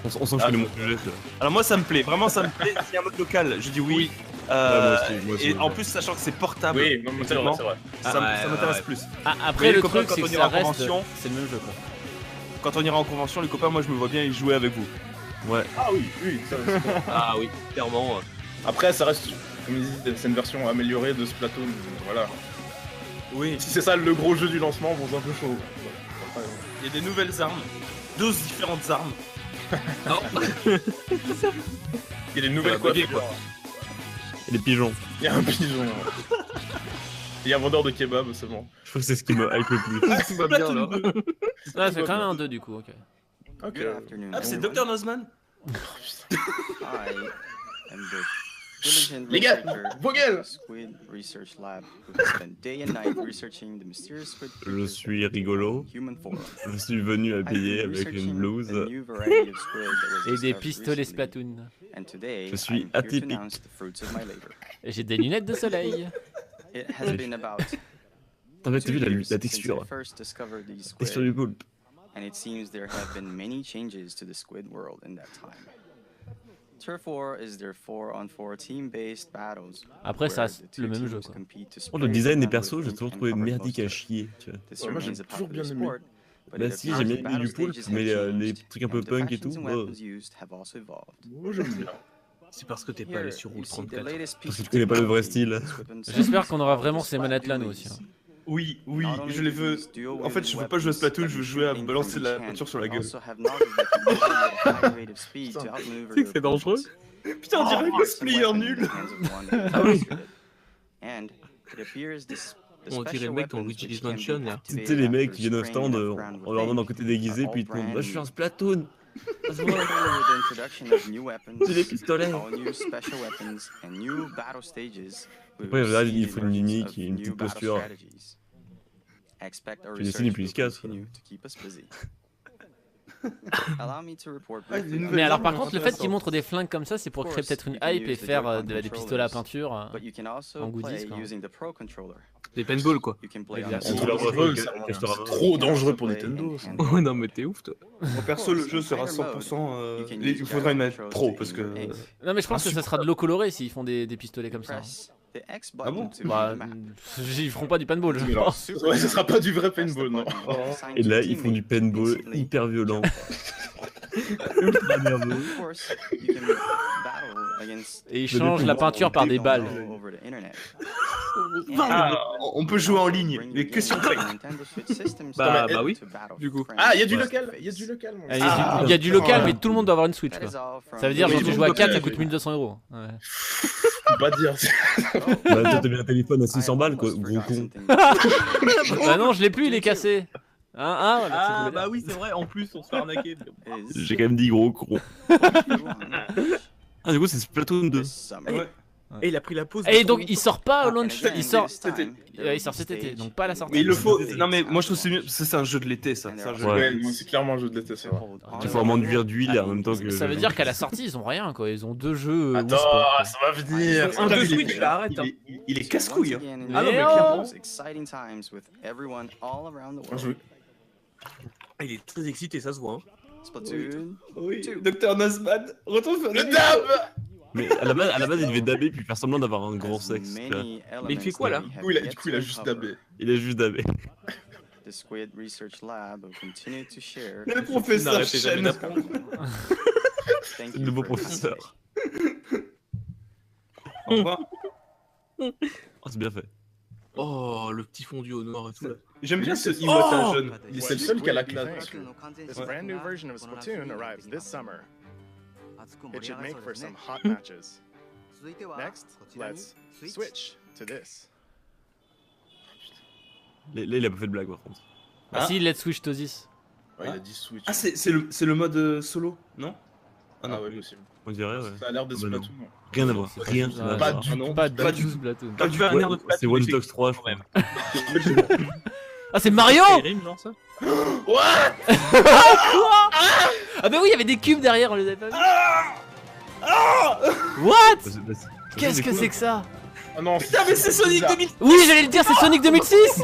On sent que je connais mon sujet, tu vois. Alors moi ça me plaît, vraiment ça me plaît. S'il y a un mode local, je dis oui. moi aussi, et ouais. en plus sachant que c'est portable, Oui, non, mais c'est vrai, c'est vrai. ça, Ouais, ça m'intéresse ouais. plus. Ah, Mais après, les le copains, truc, quand c'est on que ira ça en reste. convention- C'est le même jeu, quoi. Quand on ira en convention, les copains, moi je me vois bien y jouer avec vous. Ouais. Ah oui, oui. Ah oui, clairement. Après, ça reste, comme ils disent, c'est une version améliorée de Splatoon. Voilà. Oui. Si c'est ça le gros jeu du lancement, bon, c'est un peu chaud. Il y a des nouvelles armes, 12 différentes armes. Il y a des nouvelles Voilà, coiffures. Et les pigeons. Il y a un pigeon. Il y a un vendeur de kebab, c'est bon. Je trouve que c'est ce qui me hype le plus. Tout va bien là. Ah, c'est quand même un 2 du coup, ok. Ok. Good afternoon, Ah, c'est everyone. Dr Nozman. I am the diligent Les gars, researcher vos gueules. of the Squid Research Lab who has spent day and night researching the mysterious squid Je creature suis rigolo. human form. Je suis venu à I've payer been avec researching une blouse. a new variety of squid that was Et des discovered pistolets recently, Splatoon. and today Je suis I'm here to atypique. announce the fruits of my labor. Et j'ai des lunettes de soleil. It has been about T'as vu 2 la years since texture. I first discovered these Texture du squid, poulpe. and it seems there have been many changes to the squid world in that time. Turf War is their 4-on-4 team-based battles. Après, ça where reste the two le même teams jeu, quoi. compete to Oh, le spray design des someone persos, with j'ai ink toujours and trouvé cover merdique most à of it. chier, tu vois. This Ouais, moi, j'ai remains a toujours popular bien aimé. sport, but Bah it si, appears j'aime the bien battle du poulpe, stages mais have les changed, trucs un peu and the punk et factions tout, and oh. weapons used have also evolved. Moi, j'aime bien. C'est parce que t'es pas Here, allé sur you Route see the 34. latest piece que tu of connais pas le vrai technology style. this weapon J'espère sells. qu'on aura vraiment Despite ces manettes-là, nous dualies, aussi. Hein. Oui, oui, not only je les do veux. these dual En fait, je veux wielded pas jouer à weapons Splatoon, let je veux you jouer à shoot balancer from la each hand, peinture sur la but gueule. also have knowledge that can move at a high rate of speed to outmaneuver Tu sais que c'est their dangereux. opponents. Putain, on dirait un Awesome cosplayer weapon in nul. the hands of one who Ah oui. mastered it. And it appears the On dirait le mec dans Luigi's Mansion là. Tu sais, les mecs qui viennent au stand, on leur demande un côté déguisé, puis ils te montrent, bah, je suis un Splatoon. Ça se voit. J'ai des pistolets. Après, là, il faut une mimique et une petite posture. Tu dessines plus efficace. Mais alors, par contre, le fait qu'ils montrent des flingues comme ça, c'est pour créer peut-être une hype et faire des pistolets à peinture en goodies, quoi. Des paintballs quoi. C'est trop dangereux pour Nintendo. ça. Ouais, non, mais t'es ouf toi. Moi perso, le jeu sera 100%. Il faudra une manette pro parce que. Non, mais je pense que ça sera de l'eau colorée s'ils font des pistolets comme ça. Ah bon Bah, ils feront pas du paintball, je Mais alors, pense. ouais, ce sera pas du vrai paintball, non. Et là, ils font du paintball hyper violent. Ultra nerveux. Et ils changent la peinture par des balles. On peut jouer en ligne, mais que sur Play. Bah oui, du coup. Ah, il y a du local, il y a du local. Mon Il gars. y a du local, mais tout le monde doit avoir une Switch quoi. Ça veut dire, Oui, genre, tu oui, joues à oui, 4, ça oui. coûte 1200 €. Ouais. Faut pas dire. Bah, toi, t'as bien un téléphone à 600 balles, quoi, gros con. Bah non, je l'ai plus, il est cassé. Voilà, Ah bah oui, c'est vrai, en plus on se fait arnaquer. J'ai quand même dit gros con. Ah, du coup, c'est Splatoon 2. Ouais. Et il a pris la pause. Et donc il sort pas au launch, il sort cet été, donc pas à la sortie. Mais il le faut. Non, mais moi je trouve que c'est mieux. parce que c'est un jeu de l'été, ça. C'est un jeu de Ouais. Ouais, moi, c'est clairement un jeu de l'été, c'est vrai. Il faut vraiment duire d'huile en même temps que. Ça veut dire qu'à la sortie ils ont rien quoi, ils ont 2 jeux. Wii Attends, Sport, ça va venir. Un de Switch, là, arrête. Hein. Il est casse-couille. Hein. Ah non, mais clairement. Moi, je- Il est très excité, ça se voit. Hein. Splatoon. Oui, Dr. Nazman, retourne faire Le dab. Mais à la base, il devait dabber puis faire semblant d'avoir un grand sexe. tu vois. Mais il fait quoi là? Du coup, il a juste dabé. Il a juste dabé. The Squid Research Lab will continue to share. Le professeur N'arrêtez jamais Chen. d'apprendre. Thank Le you nouveau for professeur. Au revoir. Oh, c'est bien fait. Oh, le petit fondu au noir et tout là. J'aime bien ce Oh Iwata jeune. C'est le seul qui a la classe. This brand new version of Splatoon arrives this summer. It should make for some hot matches. Next, let's switch to this. Là, il a pas fait de blague par contre. Ah si, Let's Switch to this. Ouais, il a dit Switch. Ah, c'est le mode solo, non? Ah ouais, possible. On dirait, ouais. Ça a l'air de Ah bah non. Splatoon. Rien à voir. Rien à Pas voir. du non. tout. Pas Pas du du tout Splatoon. Quand tu fais un Ouais, air de c'est Watch Dogs 3, je crois. Ah c'est Mario. Rime, genre ça. What? Quoi? Ah bah oui, il y avait des cubes derrière, on les avait pas vus. What? Qu'est-ce que c'est que ça? Oh non, Putain, mais c'est Sonic 2000. Oui, j'allais le dire, c'est Sonic 2006.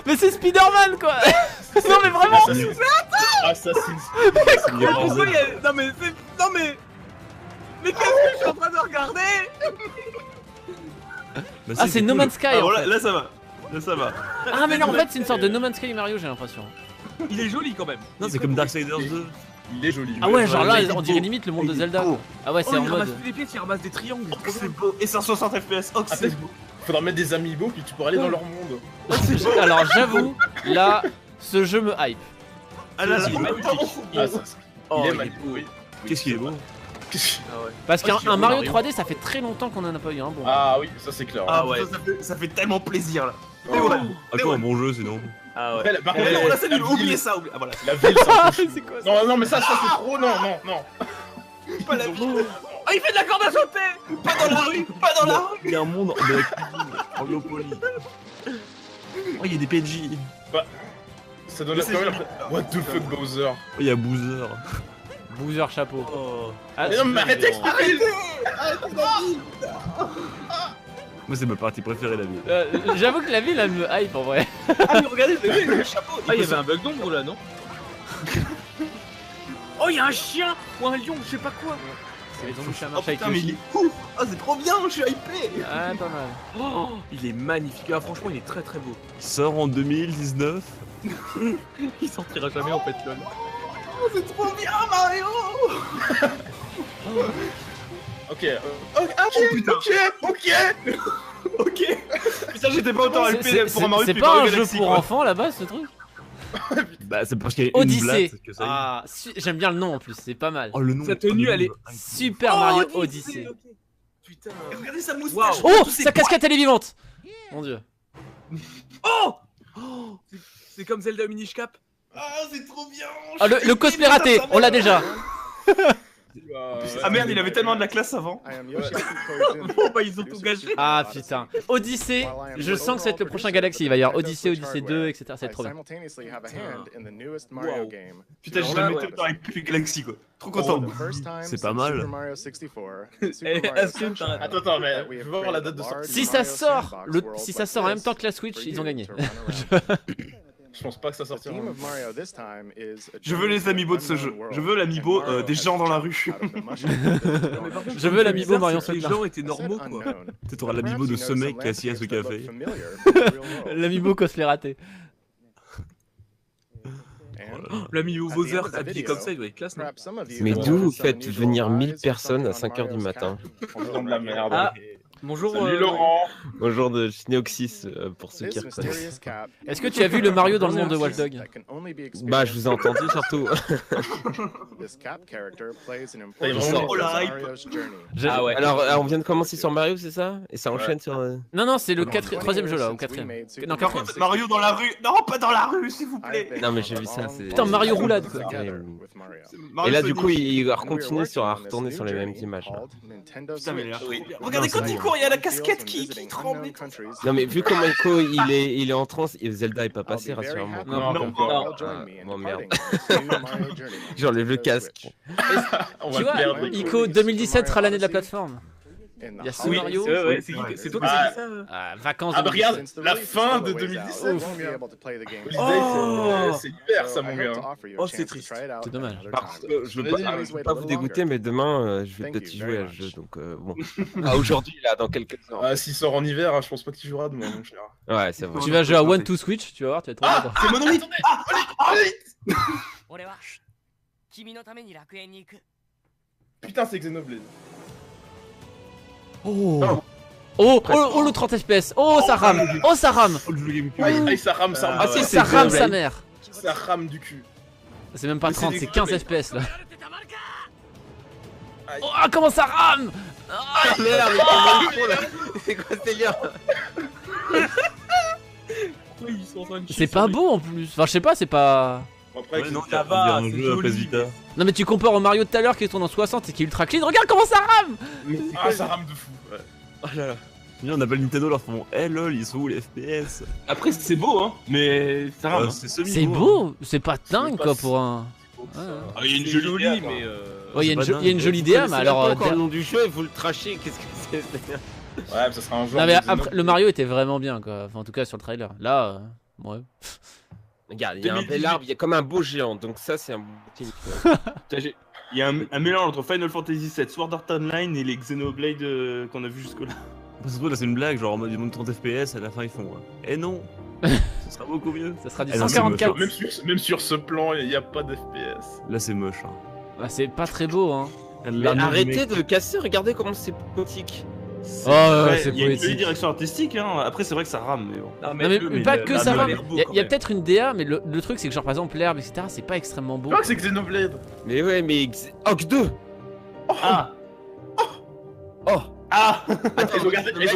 Mais c'est Spider-Man quoi. Non mais vraiment. Assassin's Pourquoi il y a... Non mais c'est... Non mais... Mais qu'est-ce que je suis en train de regarder? Ah c'est No Man's Sky. Ah, en voilà, fait. là ça va. Là ça va. Ah mais non, en fait c'est une sorte de No Man's Sky Mario, j'ai l'impression. Il est joli quand même. Non, c'est comme Darksiders 2. Il est joli. Ah ouais, genre là il est on dirait beau. limite le monde de Il est Zelda. beau. quoi. Ah ouais, Oh, c'est en il ramasse mode. tous les pièces, il ramasse des triangles. Oh, c'est beau. Et 160 FPS. Oh, que c'est beau. Faudra mettre des amiibo puis tu pourras aller dans leur monde. Alors j'avoue, là, ce jeu me hype. Ah là, là, Il est magnifique. Ah, ça, Oh, il est il est magnifique. beau. Oui. Qu'est-ce qu'il est beau. Parce Oh, je suis qu'un Mario Mario. 3D ça fait très longtemps qu'on en a pas eu un bon. Ah oui, ça c'est clair. Ah ouais. ouais, ça fait tellement plaisir là. Oh. Et ouais. Ah, quoi, un bon jeu sinon. Ah ouais. Après, par contre, Non, là c'est la nul, ville- oubliez ça, oubliez. Ah voilà. La ville, c'est un peu C'est chou. quoi ça? Non, non, mais ça c'est trop. Non, non, non. Pas la ville. Oh, il fait de la corde à sauter. Pas dans la rue. Pas dans la rue. Il y a un monde de la cuisine en low poly. Oh, il y a des PNJ. Ça donne Mais c'est quand même joli. l'impression. What the fuck, Bowser? Oh, il y a Boozer. Boozer chapeau. Oh. Ah, Mais non, mais arrêtez! Moi, c'est ma partie préférée, la ville. J'avoue que la ville elle me hype en vrai. Ah mais regardez le chapeau. Ah, il y avait un bug d'ombre là, non? Oh, il y a un chien ou un lion, je sais pas quoi. Ils ont ça Oh marche avec putain mais il Yoshi. est ouf. Oh c'est trop bien, je suis hypé. Ah pas mal. Oh, il est magnifique. Ah, franchement, il est très très beau. Il sort en 2019. Il sortira jamais en fait, lol. Oh c'est trop bien Mario. Ok, Ok. Putain j'étais pas autant hypé pour un Mario C'est depuis pas Mario un jeu Galaxy, pour quoi. enfants là-bas ce truc? Bah, c'est parce qu'il y a une Odyssey. blatte que ça y est. Ah, j'aime bien le nom en plus, c'est pas mal. Oh, le nom. Sa tenue, elle est- Super Mario Odyssey. ok. Putain. Regardez sa moustache. Oh, tous ses sa casquette elle est vivante. Mon dieu. Oh, oh, c'est comme Zelda Minish Cap. Ah c'est trop bien. Ah le cosplay raté, on l'a déjà. Ah merde, il avait tellement de la classe avant. I am Yoshiaki Koizumi. Oh bah ils ont tout gâché. Ah putain. Odyssey, je sens que ça va être le prochain Galaxy. Il va y avoir Odyssey, Odyssey 2, etc. Ça va être trop bien. Simultaneously have a hand in the newest Mario Wow. game. Putain, je Alors la là, mettais ouais. dans plus Galaxy quoi. Trop For content. the first time C'est since pas mal. Super Mario 64, Eh, Super Mario est-ce que t'as- Sunshine, Attends, mais that we have je veux voir la created date de a sortie. large Si ça Mario sort, sandbox world si ça like sort en même this temps que la Switch, for ils ont you gagné. to run around. Je pense pas que ça The sortira. theme of Mario this time is a Je veux les amiibo de ce jeu. Je veux l'amiibo des gens dans la rue. Je veux l'amiibo Mario Les Solar. gens étaient normaux quoi. Tu t'auras l'amiibo de ce mec qui est assis à ce café. L'amiibo cosplay raté. L'ami Bowser a dit comme ça, il doit être classe, non? Mais d'où vous faites venir 1000 personnes à 5h du matin? On prend de la merde. Ah, bonjour. Salut Laurent. Bonjour de Sneoxys pour ceux qui reconnaissent. Est-ce que tu as vu le Mario dans le monde de Watch Dogs? Bah, je vous ai entendu surtout. Oh la hype. Ah ouais. Alors, on vient de commencer sur Mario, c'est ça? Et ça enchaîne sur. Non, non, c'est le troisième jeu là, ou quatrième. Non, quatrième. Mario dans la rue. Non, pas dans la rue, s'il vous plaît. Non, mais j'ai vu ça. Putain, Mario roulade quoi. Et là, du coup, il va continuer à retourner sur les mêmes images. Là. Putain, mais regardez quand il court, il y a la casquette qui tremble. Non, mais vu comment Ico il est en transe, et Zelda est pas passé, rassure-moi. Non. Bon, merde. J'enlève le casque. Tu vois, Ico 2017 sera l'année de la plateforme. Il y a ce Mario. C'est toi qui as dit ça. Vacances. Ah bah regarde, la fin de 2017. C'est hyper ça mon gars. Oh, c'est triste. C'est dommage. Par contre, je veux pas vous dégoûter, mais demain, je vais peut-être y jouer à ce jeu. Donc, bon. Ah, aujourd'hui, là, dans quelques heures. Ah, s'il sort en hiver, je pense pas que tu joueras demain, mon cher. Ouais, c'est vrai. Tu vas jouer à One to Switch, tu vas voir, tu vas être trop content. C'est Monolith. Putain, c'est Xenoblade. Oh, le 30 FPS. Oh, ça rame. Oh, ça rame. Aïe, ça rame, ça rame. Ah, si, ça rame sa mère. Ça rame du cul. C'est même pas 30, c'est 15 FPS là. Oh, comment ça rame. Ah merde, c'est quoi ce délire? C'est pas beau en plus. Enfin, je sais pas, c'est pas. Après, non, ça va, un jeu à Vita. Non, mais tu compares au Mario de tout à l'heure qui tourne en 60 et qui est ultra clean. Regarde comment ça rame. Ah, ça rame de fou. Ouais. Oh là là. On appelle Nintendo, leur font hey lol, ils sont où les FPS? Après, c'est beau, hein, mais ça rame. C'est beau, c'est pas dingue quoi pour un. Il y a une jolie idée, mais. Ouais, il y a une jolie idée, mais alors. Le nom du jeu, vous le trachez, qu'est-ce que c'est? Ouais, mais ça sera un jeu. Non, mais après, le Mario était vraiment bien quoi. Enfin, en tout cas, sur le trailer. Là, ouais. Regarde, il y a un bel arbre, il y a comme un beau géant, donc ça c'est un bon team. Il y a un mélange entre Final Fantasy VII, Sword Art Online et les Xenoblade qu'on a vu jusque-là. Parce que là c'est une blague, genre en mode ils montent 30 FPS, à la fin ils font Eh non, ça sera beaucoup mieux. Ça sera du 144. Même sur ce plan, il n'y a pas d'FPS. Là c'est moche. Hein. Bah, c'est pas très beau, hein. Mais arrêtez de casser, regardez comment c'est poétique. Oh, ouais, c'est il y a une poétique. jolie direction artistique, hein. Après c'est vrai que ça rame, mais bon. Non, mais pas que ça rame. Il y a peut-être une DA, mais le truc c'est que genre par exemple l'herbe, etc. c'est pas extrêmement beau. Je crois que c'est Xenoblade. Mais ouais, mais Hawk 2. Ah. Ah. Ils ont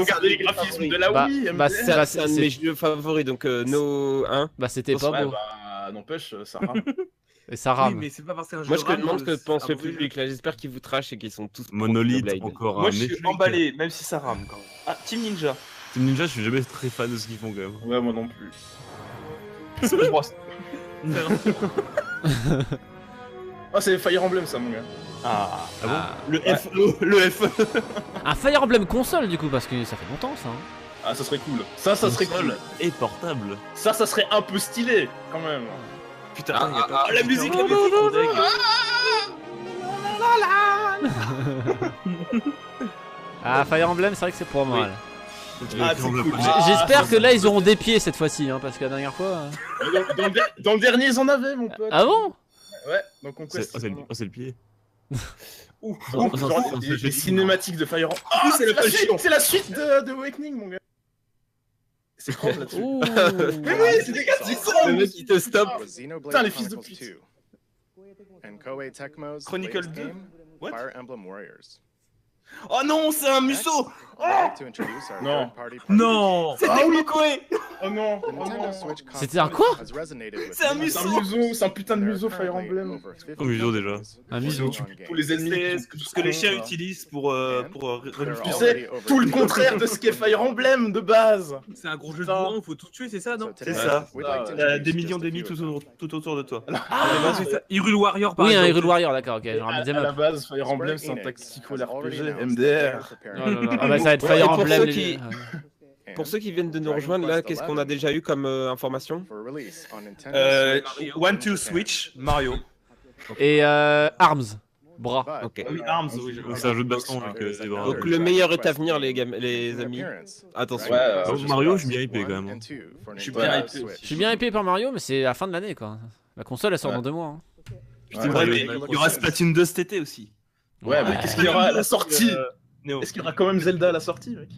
gardé les graphismes de la Wii. Bah c'est un de mes jeux favoris, donc no 1. Bah c'était pas beau. Bah n'empêche, ça rame. Et ça rame. Oui, mais c'est pas parce que Moi je me demande ce que pense le public là, j'espère qu'ils vous trashent et qu'ils sont tous Monolith encore. Moi je suis emballé, même si ça rame quand même. Ah, Team Ninja. Team Ninja, je suis jamais très fan de ce qu'ils font quand même. Ouais, moi non plus. Ah, c'est Fire Emblem ça, mon gars. Ah bon. Le F. Un Fire Emblem console du coup, parce que ça fait longtemps ça. Hein. Ah, ça serait cool. Ça serait cool. Et portable. Ça serait un peu stylé quand même. Putain, la musique, Ah, Fire Emblem, c'est vrai que c'est pour moi. Là. Ah, c'est cool. J'espère que là ils auront des pieds cette fois-ci, hein, parce que la dernière fois. Dans le dernier, ils en avaient, mon pote. Ah bon? Ouais, dans Conquest. C'est le pied. Les cinématiques de Fire Emblem. C'est la suite de Awakening, mon gars. C'est trop là-dessus. Mais oui, c'est des gars qui sont. Le mec il te stoppe. Putain, les fils de pute. Chronicle 2. What? Fire Emblem Warriors. Oh non, c'est un musso. Non. Non. C'était Kokoe. Oh non. C'était un quoi? C'est un musso. C'est un putain de museau Fire Emblem. Un museau déjà. Un museau. Tous les ennemis. C'est ce que les chiens utilisent pour Tu sais, tout le contraire de ce qu'est Fire Emblem de base. C'est un gros jeu de bourrin, faut tout tuer, c'est ça, non? C'est ça. Des millions d'ennemis tout autour de toi. Ah, c'est ça. Hyrule Warrior par exemple. Oui, un Hyrule Warrior, d'accord, ok. À la base, Fire Emblem c'est un tactical RPG, MDR. Ah bah ça va être Fire Emblem. Pour ceux qui viennent de nous rejoindre là, qu'est-ce qu'on a déjà eu comme information? One to Switch, Mario. Et Arms, bras. Ok. Oui, Arms, oui. C'est un jeu de baston avec des bras. Donc le meilleur est à venir les amis. Attention. Mario, je suis bien hypé quand même. Je suis bien hypé aussi. Je suis bien hypé par Mario, mais c'est la fin de l'année quoi. La console elle sort Ouais. dans 2 mois. Hein. Putain, ouais, mais il y aura Splatoon 2 cet été aussi. Ouais, mais qu'est-ce qu'il y aura à la sortie? Néo. Est-ce qu'il y aura quand même Zelda à la sortie, mec?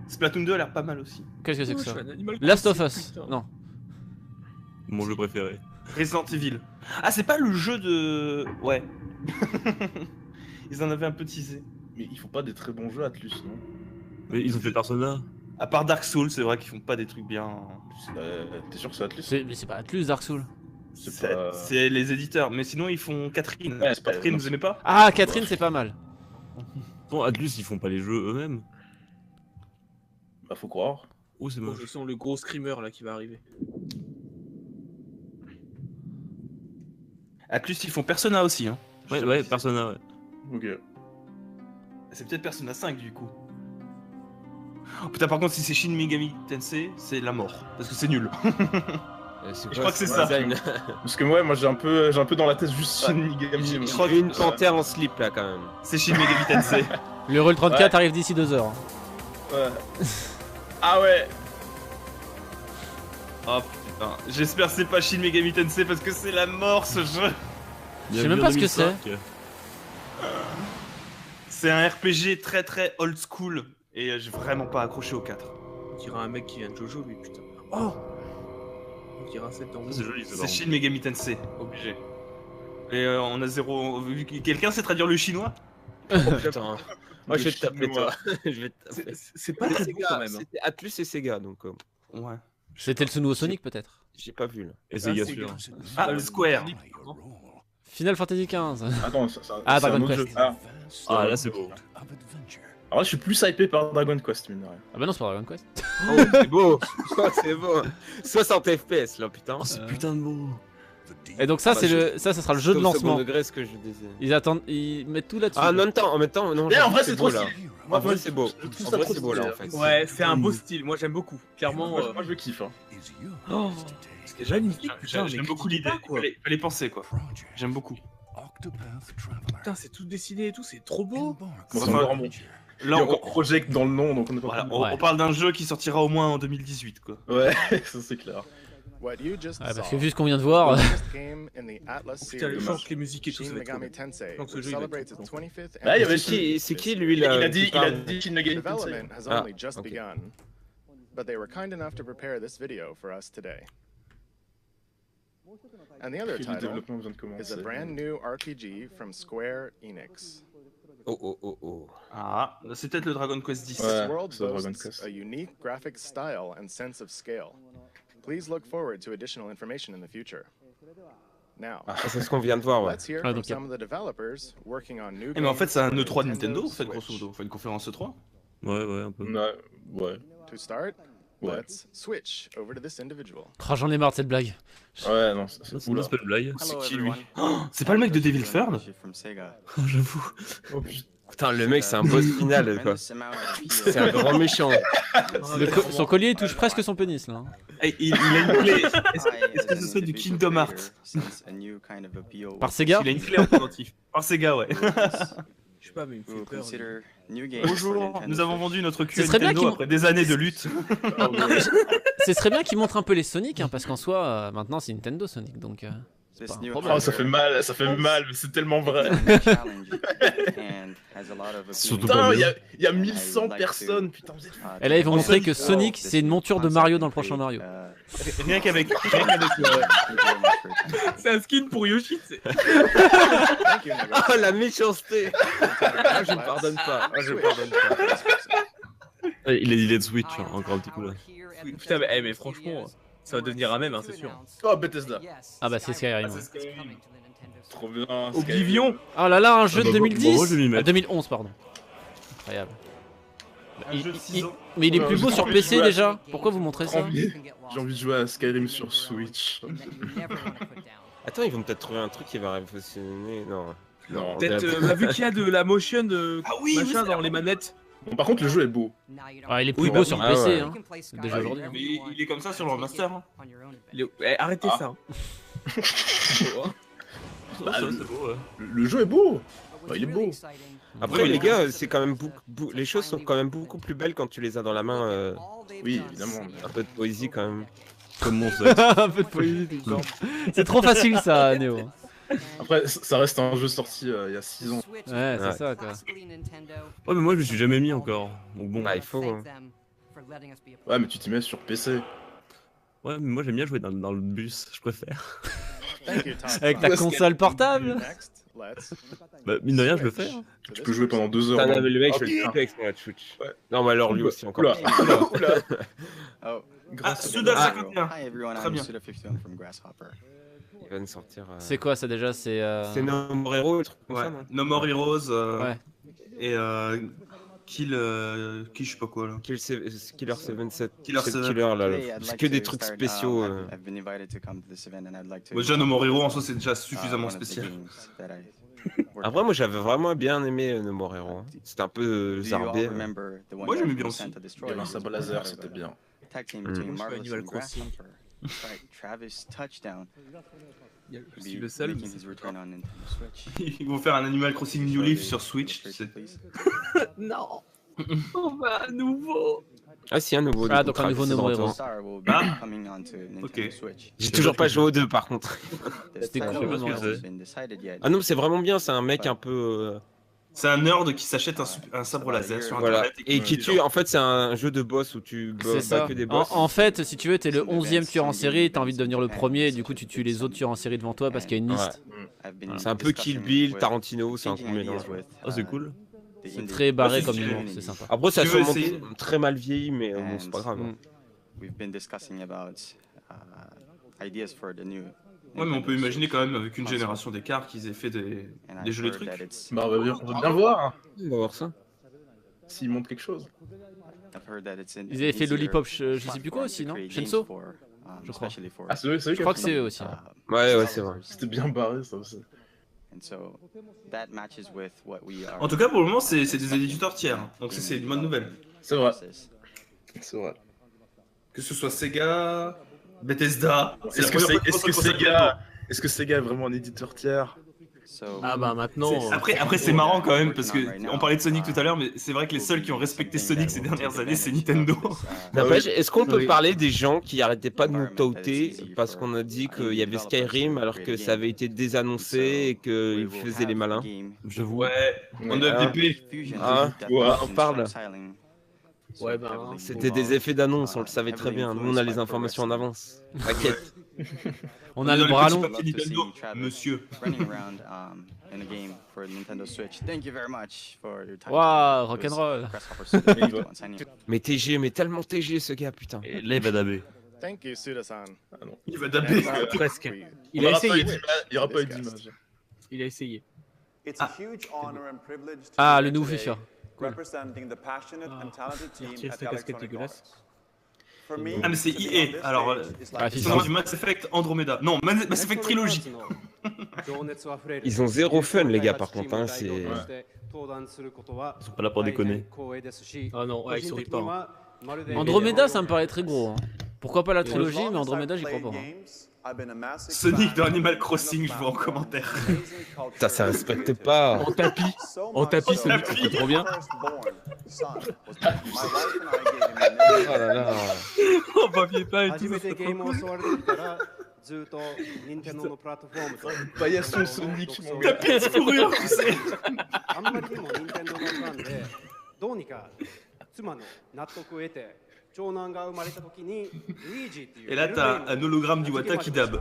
Splatoon 2 a l'air pas mal aussi. Qu'est-ce que c'est que Oh, ça je suis un Animal Last of Crossing, Us. putain. Non. Mon jeu préféré. Resident Evil. Ah, c'est pas le jeu de. Ouais. Ils en avaient un peu teasé. Mais ils font pas des très bons jeux, Atlus, non? Mais ils ont fait Persona. À part Dark Souls, c'est vrai qu'ils font pas des trucs bien. T'es sûr que c'est Atlus? Mais c'est pas Atlus Dark Souls. C'est les éditeurs, mais sinon ils font Catherine. Ouais, c'est pas- Catherine, vous aimez pas? Ah, Catherine, c'est pas mal. Bon, Atlus, ils font pas les jeux eux-mêmes. Bah, faut croire. Oh, c'est Oh, moche. je sens le gros screamer là qui va arriver. Atlus, ils font Persona aussi. Hein. Ouais, Persona, ouais. Ok. C'est peut-être Persona 5 du coup. Oh, putain, par contre, si c'est Shin Megami Tensei, c'est la mort. Parce que c'est nul. Je crois que c'est ça. Parce que moi j'ai un peu dans la tête juste Shin Megami. Je crois une panthère en slip là quand même. C'est Shin Megami Tensei. Le Roll 34 Ouais. arrive d'ici 2 heures. Ouais. Ah ouais. Oh putain, j'espère que c'est pas Shin Megami Tensei parce que c'est la mort ce jeu. Je sais même pas ce que c'est. C'est un RPG très très old school et j'ai vraiment pas accroché au 4. On dirait un mec qui vient de Jojo lui, putain. Oh, on dirait un set dans C'est joli, C'est Shin Megami Tensei, obligé. Et on a zéro. Quelqu'un sait traduire le chinois? Oh putain. Moi je vais te taper toi. Je vais te taper. C'est pas très beau quand même. hein. C'était Atlus et Sega donc. Ouais. C'était le nouveau Sonic peut-être. J'ai pas vu là. Et Sega c'est sûr. bien. Ah, Square. Final Fantasy XV. Attends, Ah, c'est un Dragon autre Quest. jeu. Ah, là, c'est beau. Alors là, je suis plus hypé par Dragon Quest, mine de rien. Ah bah non, c'est pas Dragon Quest. Oh c'est beau. Oh, c'est beau. 60 FPS là putain. Oh, c'est putain de beau. Et donc ça, Bah, c'est je- ça sera le jeu de Comme lancement. second degré, ce que je disais. Ils attendent, ils mettent tout là-dessus. Ah en même temps non. Mais en vrai, c'est c'est beau trop là. stylé. En vrai c'est beau. Je trouve En ça vrai trop c'est beau là en stylé. fait. Ouais, c'est un beau style. Moi j'aime beaucoup. Clairement. Moi, je kiffe. Hein. Oh, c'est déjà magnifique. Putain, J'aime mais beaucoup l'idée. Fallait penser quoi. J'aime beaucoup. Putain, c'est tout dessiné et tout, c'est trop beau. Bon, Enfin, c'est encore bon. Là, Il y a encore Project dans le nom, donc on est pas. voilà, Ouais. on parle d'un jeu qui sortira au moins en 2018 quoi. Ouais, ça c'est clair. What you just Ouais, parce saw que vu ce qu'on vient de voir. was the first game in the Atlas Putain, les series, chants, les musiques et tout, Shin ça va être trop Megami bien. Tensei, Donc, ce which jeu, il va être celebrates trop its bon. 25th Bah, il y avait C'est qui lui Il là a dit qui parle Shin Megami Tensei. Development has Ah, only just okay. begun, but they were kind enough to prepare this video for us today. And the other Le title développement vient de is commencer. a brand new RPG from Square Enix. Oh. Ah, c'est peut-être le Dragon Quest 10. Ouais. This world c'est Dragon boasts Quest. a unique graphic style and sense of scale. Please look forward to additional information in the future. Now, Ah, c'est ce qu'on vient de voir ouais. let's hear Ah, from donc, some of the developers working on new Eh, mais en fait, games c'est un for E3 de Nintendo Nintendo, en fait, grosso Switch. modo. Enfin, une conférence E3. Ouais, un peu. Ouais. To start, Ouais. let's switch over to this individual. Oh, j'en ai marre de cette blague. Ouais, non, c'est C'est oula. une pas de blague. Hello, qui, lui? everyone. Oh, c'est pas le mec de Devil Third? From Sega. Oh, j'avoue. Oh putain. Putain le mec c'est un boss final quoi. Tremendous amount of C'est un grand méchant. Son collier il touche presque son pénis là. Eh, il a une clé. I, Est-ce que as ce an serait du individual Kingdom creator, Hearts? sense a new kind of appeal Par with Sega. Il a une clé en pendentif. Par Sega, ouais. Je sais pas, mais il me We fait will peur. consider new games for Bonjour, Nintendo nous avons Switch. vendu notre cul Ce à serait bien Nintendo qu'il- après des années de lutte. Ce serait bien qu'ils montrent un peu les Sonic hein, parce qu'en soi maintenant c'est Nintendo Sonic donc. This pas un new problème. Oh, ça fait mal, mais c'est tellement vrai. challenge and has a lot of Surtout appealing pas Putain, bien. il y a 1100 personnes, putain, vous êtes fous. Et là ils vont En montrer Sonic, que Sonic c'est une monture de Mario dans le prochain Mario. Rien qu'avec. C'est un skin pour Yoshi, c'est. Thank you, Nagano. Oh la méchanceté. Ah, je ne pardonne pas. Ah, je ne pardonne pas. Il a dit Let's Switch, hein, encore un petit coup là. Putain, mais franchement, ça va devenir un même, hein, c'est sûr. Oh, Bethesda. Ah bah c'est Skyrim. ouais. Trop bien. Oblivion. Oh là là un jeu Ah de bah, 2010. moi, je vais m'y mettre. 2011 pardon. Incroyable. Un jeu de 6 ans. Mais il est Ouais, plus j'ai beau sur envie de PC jouer à déjà. Pourquoi vous montrez ça? J'ai envie de jouer à Skyrim sur Switch. Attends ils vont peut-être trouver un truc qui va révolutionner. Non. Non. Peut-être, vu qu'il y a de la motion Ah oui, machin oui, dans les manettes. Bon, par contre, le jeu est beau. Ah il est plus Oui, beau bah, sur ah, PC ouais. hein. Déjà aujourd'hui. Mais il est comme ça sur le remaster. Hein. Arrêtez ça. hein. Bah, Ça, c'est beau, ouais. le jeu est beau. Bah, il est beau. Après les gars c'est quand même les choses sont quand même beaucoup plus belles quand tu les as dans la main. Oui, évidemment. Un peu de poésie quand même. Comme mon sexe. Un peu de poésie tout le temps. C'est trop facile ça, Néo. Après, ça reste un jeu sorti il y a 6 ans. Ouais, c'est ça quoi. Ouais, mais moi je me suis jamais mis encore. Donc bon. Bah, il faut. Hein. Ouais, mais tu t'y mets sur PC. Ouais, mais moi j'aime bien jouer dans le bus, je préfère. Avec ta console portable. Bah, mine de rien, je le fais. Hein. Tu peux jouer pendant 2 heures. Ah, non, hein. mais le mec, Oh, je le putain. fais avec son Switch. Ouais. Non, mais alors lui aussi encore. Oula. Oula. Oh, Ah, Suda 51. hi everyone, Très I'm bien. Suda51 from Grasshopper. Il va nous sortir. C'est quoi ça déjà? C'est. C'est No More Hero, le truc comme Ouais. ça, non No More Heroes. Ouais. Et Kill je sais pas quoi là. Killer 77. Killer C'est 7. Killer là. Today, I'd C'est like que des to trucs start, spéciaux. I've been invited to come to this event and I'd like to Bon, déjà No More Heroes en soi c'est déjà suffisamment one of the spécial. games that I Après, moi j'avais vraiment bien aimé No More Hero. C'était un peu Do you all zarbé. remember the one Moi, j'aimais from bien aussi. Santa Il y Destroyer? avait un sabre laser, c'était bien. Tag team between Moi, je fais Marvelous Animal and Crossing. Grasshopper. Right, Travis Touchdown Il y a will aussi be le seul. making his return on Nintendo Switch. Ils vont faire un Animal Crossing New Leaf sur Switch, tu sais. Please. Non. On va à nouveau. Ah, si, un nouveau. Ah, du donc coup, un nouveau c'est No More dans Hero. ton- Star will be Ah. coming onto Nintendo Ok. Switch. J'ai toujours pas joué aux deux par contre. The C'était title cool, hasn't No More Hero. been decided yet. Ah non, c'est vraiment bien. C'est un mec un peu. C'est un nerd qui s'achète un sabre laser sur Voilà. internet Et qui tue. En fait, c'est un jeu de boss où tu C'est bats ça. que des boss. En fait, si tu veux, t'es le 11e tueur en série, t'as envie de devenir le premier, et du coup, tu tues les autres tueurs en série devant toi parce qu'il y a une liste. I've been C'est un peu Kill Bill, Tarantino, c'est un peu changing mélange. ideas with, Oh, c'est cool. the C'est indie très barré c'est comme stylé. humour, c'est sympa. Après, ça a Tu veux sûrement essayer très mal vieilli, mais bon, c'est pas grave. Mm. We've been discussing about ideas for the new. Ouais, mais on peut Nintendo imaginer Switch quand même avec une console. génération d'écart qu'ils aient fait des And I've jolis heard trucs. that it's Bah, on va bien voir On va voir ça. s'il montre quelque chose. I've heard that it's an Ils avaient fait easier Lollipop, je sais plus quoi platform aussi, to non? create Shenso games for, Je crois. especially for, Ah, c'est eux Je qui crois ont que fait c'est ça. eux aussi. Ouais, ouais, c'est vrai. C'était bien barré ça aussi. And so that matches with what we are. En tout cas, pour le moment, c'est des éditeurs tiers. Donc ça, c'est une bonne nouvelle. C'est vrai. process. C'est vrai. Que ce soit Sega, Bethesda. c'est Est-ce la que, première fois est-ce que qu'on consacre Sega, est-ce que Sega est vraiment un éditeur tiers? So Ah bah maintenant. Après c'est marrant quand même parce que on parlait de Sonic tout à l'heure, mais c'est vrai que les seuls qui ont respecté Sonic ces dernières années, c'est Nintendo. N'empêche, est-ce qu'on peut Oui. parler des gens qui arrêtaient pas de nous tauter parce qu'on a dit qu'il y avait Skyrim alors que ça avait été désannoncé et qu'ils faisaient les malins? J'avoue. Ouais, en FDP. Ah, on parle. Ouais, ben. C'était des effets d'annonce, on le savait très bien. Nous, on a les informations en avance. T'inquiète. On a le bras long. Nintendo, monsieur. Running around in a game for Nintendo Switch. Thank you very much for your time. Waouh, It was rock'n'roll. Grasshopper Studio once I knew. Mais TG, mais tellement TG ce gars, putain. Et là, il va daber. Thank you, Suda-san. Il va daber. Presque. Il Il n'y a aura pas essayé. d'image. Il y aura pas eu d'image. Il a essayé. Ah, le nouveau FIFA. Retire sa casquette dégueulasse. Ah mais c'est EA, alors Ah, ils FIFA. ont du Mass Effect Andromeda. Non, Mass Effect Trilogy. Ils ont zéro fun, les gars, par contre. Hein, c'est... Ils sont pas là pour déconner. Ah non, ouais, ils sourit pas. Hein. Andromeda, ça me paraît très gros. Hein. Pourquoi pas la trilogie, mais Andromeda, j'y crois pas. Hein. Sonic de Animal Crossing, je vois en commentaire. Putain, ça respecte pas. En tapis. En tapis, Sonic, c'est trop bien. Oh là là. On papier pas et tout. Paillasson Sonic, mon La gars. petite fourrure, tu sais. Et là, t'as un hologramme du Wata qui dab.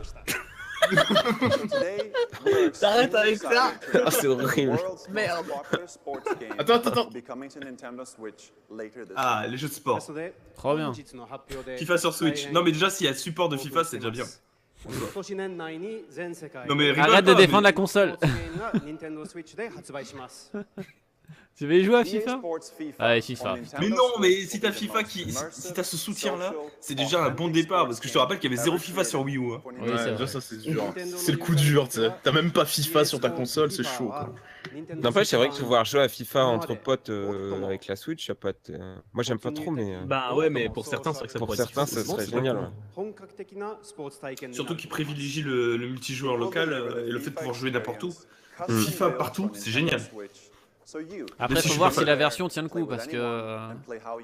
T'arrêtes avec ça. Ah, c'est horrible. Merde. Attends. Ah, les jeux de sport. Trop bien. FIFA sur Switch. Non mais déjà, s'il y a support de FIFA, c'est déjà bien. Non mais rigole Arrête de pas, défendre mais- la console. Tu veux y jouer à FIFA? Allez, FIFA. Mais non, mais si t'as FIFA si t'as ce soutien là, c'est déjà un bon départ parce que je te rappelle qu'il y avait 0 FIFA sur Wii U. Hein. Oui, Ouais, c'est déjà vrai. ça c'est dur. C'est le coup dur, tu sais. T'as même pas FIFA sur ta console, c'est chaud quoi. N'empêche, c'est vrai que pouvoir jouer à FIFA entre potes avec la Switch, ça peut être. Moi, j'aime pas trop, mais. Bah ouais, mais pour certains, c'est vrai que ça Pour pourrait être certains, ça serait génial. Ouais. Surtout qu'ils privilégient le multijoueur local et le fait de pouvoir jouer n'importe où. FIFA partout, c'est génial. Après, faut voir si la version tient le coup, parce que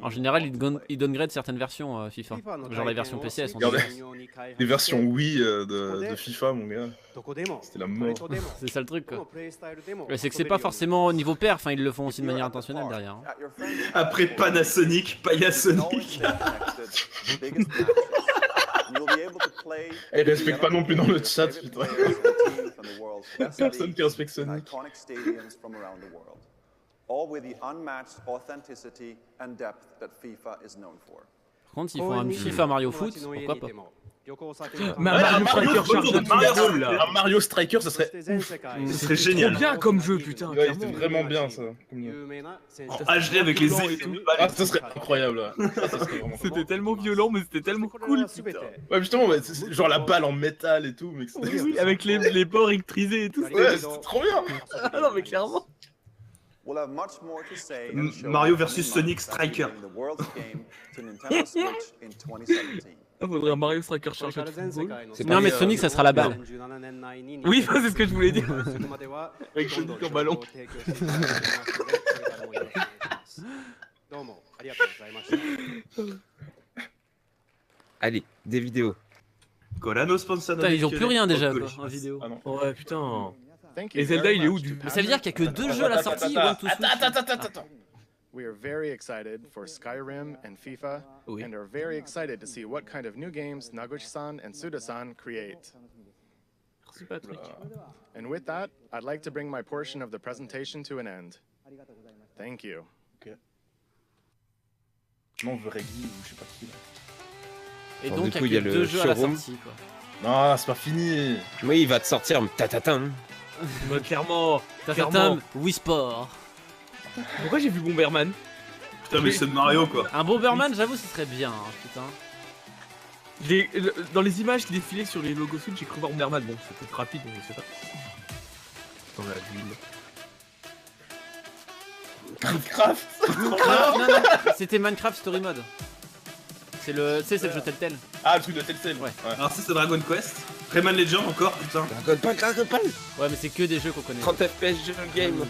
en général, ils downgradent certaines versions FIFA. Genre les versions PC, elles sont Regardez. dégueulasses. Les versions Wii de FIFA, mon gars. C'était la mort. C'est ça le truc, quoi. C'est que c'est pas forcément au niveau perf, enfin, ils le font aussi de manière intentionnelle derrière. Hein. Après Panasonic, Payasonic. Et respecte pas non plus dans le chat, putain. Personne qui respecte Sonic. All with the unmatched authenticity and depth that FIFA is known for. Par contre, s'ils font un FIFA Mario Foot, pourquoi pas? Un Mario Striker, ça serait ouf. Ce serait génial. Trop bien comme jeu, putain. Ouais, c'était vraiment bien ça. En HD avec les effets. Ah, ça serait incroyable. C'était tellement violent, mais c'était tellement cool. Putain. Ouais, justement, genre la balle en métal et tout. Mais oui, avec les bords électrisés et tout. Ouais, c'était trop bien. Ah non, mais clairement. Mario versus Sonic Striker. Il faudrait un Mario Striker chargé de football. Non, mais Sonic, ça sera la balle. Oui, c'est ce que je voulais dire. Avec Sonic en ballon. Allez, des vidéos. Colano sponsor. Putain, ils ont plus rien déjà, quoi, en vidéo. Ouais, putain. Et Zelda, il est où du coup? Mais ça veut dire qu'il y a que 2 jeux à la sortie. Attends. We are very excited for Skyrim and FIFA, and are very excited to see what kind of new games Nagoshi-san and Suda-san create. Merci Patrick. And with that, I'd like to bring my portion of the presentation to an end. Thank you. Non, on veut Reggie ou je sais pas qui. Et Alors, donc, du coup, il y a que 2 jeux à la showroom. sortie, quoi. Non, c'est pas fini. Oui, il va te sortir tatatin. Bah, clairement. Tatatam, Wii Sport. Pourquoi j'ai vu Bomberman? Putain, mais c'est Mario quoi. Un Bomberman, j'avoue, ce serait bien, hein, putain. Dans les images qui défilaient sur les logos Switch, j'ai cru voir Bomberman. Bon, c'était peut-être rapide, mais je sais pas. Dans la ville. Minecraft. Non, c'était Minecraft Story Mode. C'est le, tu sais, c'est le jeu Telltale. Ah, le truc de Telltale. Ouais. Alors ça c'est Dragon Quest. Rayman Legend encore, putain. Dragon Ball. Ouais, mais c'est que des jeux qu'on connaît. 30 FPS jeu game.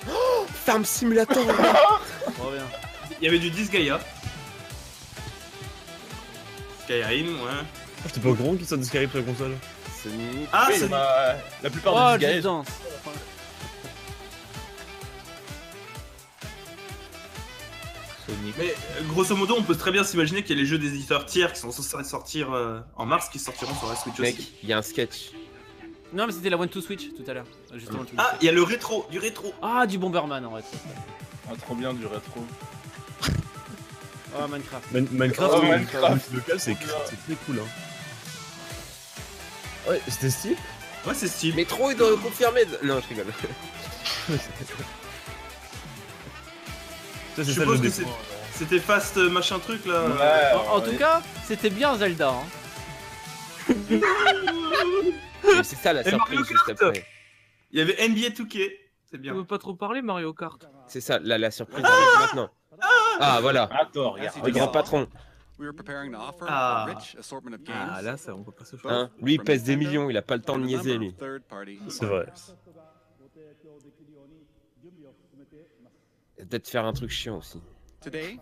Oh, Farm Simulator. Trop bien. Il y avait du Disgaea. Skyrim, ouais. J'étais pas au courant qu'il sortent des Skyrim sur la console. Ah, Oui, c'est bah, la plupart Oh, des Just Disgaea. Dance. Sonic. Mais grosso modo, on peut très bien s'imaginer qu'il y a les jeux des éditeurs tiers qui sont censés sortir en mars qui sortiront sur la Switch Mec, aussi. il y a un sketch. Non, mais c'était la One to Switch tout à l'heure. Justement, le truc. Ah, il y a le rétro, du rétro. Ah, du Bomberman en vrai. Ah, trop bien du rétro. Oh, Minecraft. Minecraft, Oh, oui, Minecraft. le local, c'est très cool. Hein. Ouais, c'était Steve. Ouais, c'est Steve. Métro, il doit confirmer. Non, je rigole. Ça, Je c'est ça le suppose que défaut. c'était Fast machin truc là. Ouais, En tout cas, c'était bien Zelda. Hein. Mais c'est ça la Et surprise Mario juste Kart. après. Il y avait NBA 2K. C'est On bien. veut pas trop parler Mario Kart. C'est ça, la surprise arrive maintenant. Ah voilà, Attends, regarde. le grand patron. We were preparing to offer Ah. a rich assortment of games. Ah là, ça, on peut pas se choisir. Hein, lui il pèse des millions, il a pas le temps de and a niaiser number lui. of third-party C'est vrai. partners. Et peut-être faire un truc chiant aussi. Today,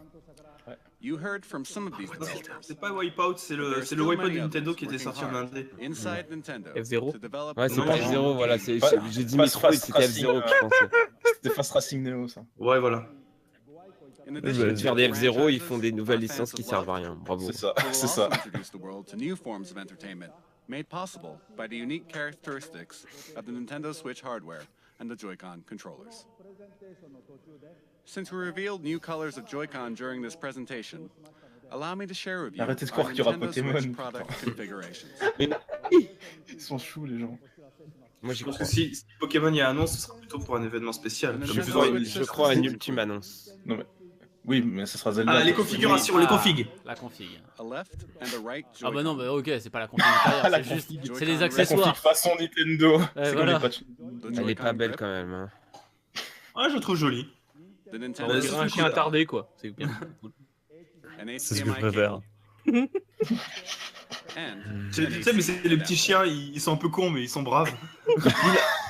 you heard from some of these developers. C'est pas Wipeout, c'est le Wipeout de Nintendo qui était sorti en indé. Inside Nintendo F0. to develop Ouais, c'est Non, pas non, F0, voilà, c'est- Pas- j'ai dit pas Metro et Fast c'était Racing, F0 que je pensais. C'était Fast Racing Neo, ça. Ouais, voilà. In bah, addition De to faire des the F0, ils franchises font des nouvelles our fans licences qui have servent à loved, rien. Bravo. C'est ça, we'll c'est also ça. introduce the world to new forms of entertainment made possible by the unique characteristics of the Nintendo Switch hardware and the Joy-Con controllers. Since we revealed new colors of Joy-Con during this presentation, allow me to share with you Arrêtez de our croire qu'il y aura Nintendo Pokémon. Switch product configurations. Ils sont choux, les gens. Moi j'y Je pense crois. que si Pokémon y a annonce, ce sera plutôt pour un événement spécial. Je Comme crois- toujours, Je crois à une ultime annonce. Non, mais. Oui, mais ça sera Zelda. Ah, les configurations, les configs. La config. A left and a right Ah bah non, Joy-Con. bah ok, c'est pas la config intérieure, La c'est juste, config. c'est les La config accessoires. façon Nintendo. C'est comme voilà. les patchs. The Elle est Joy-Con pas belle grip, quand même. Hein. Ouais, je le trouve joli. the On Nintendo Bah, dirait un Switch chien cool. attardé quoi. C'est bien. an C'est ce que je HDMI préfère. cable, Tu sais, mais c'est les petits chiens, ils sont un peu cons, mais ils sont braves. Il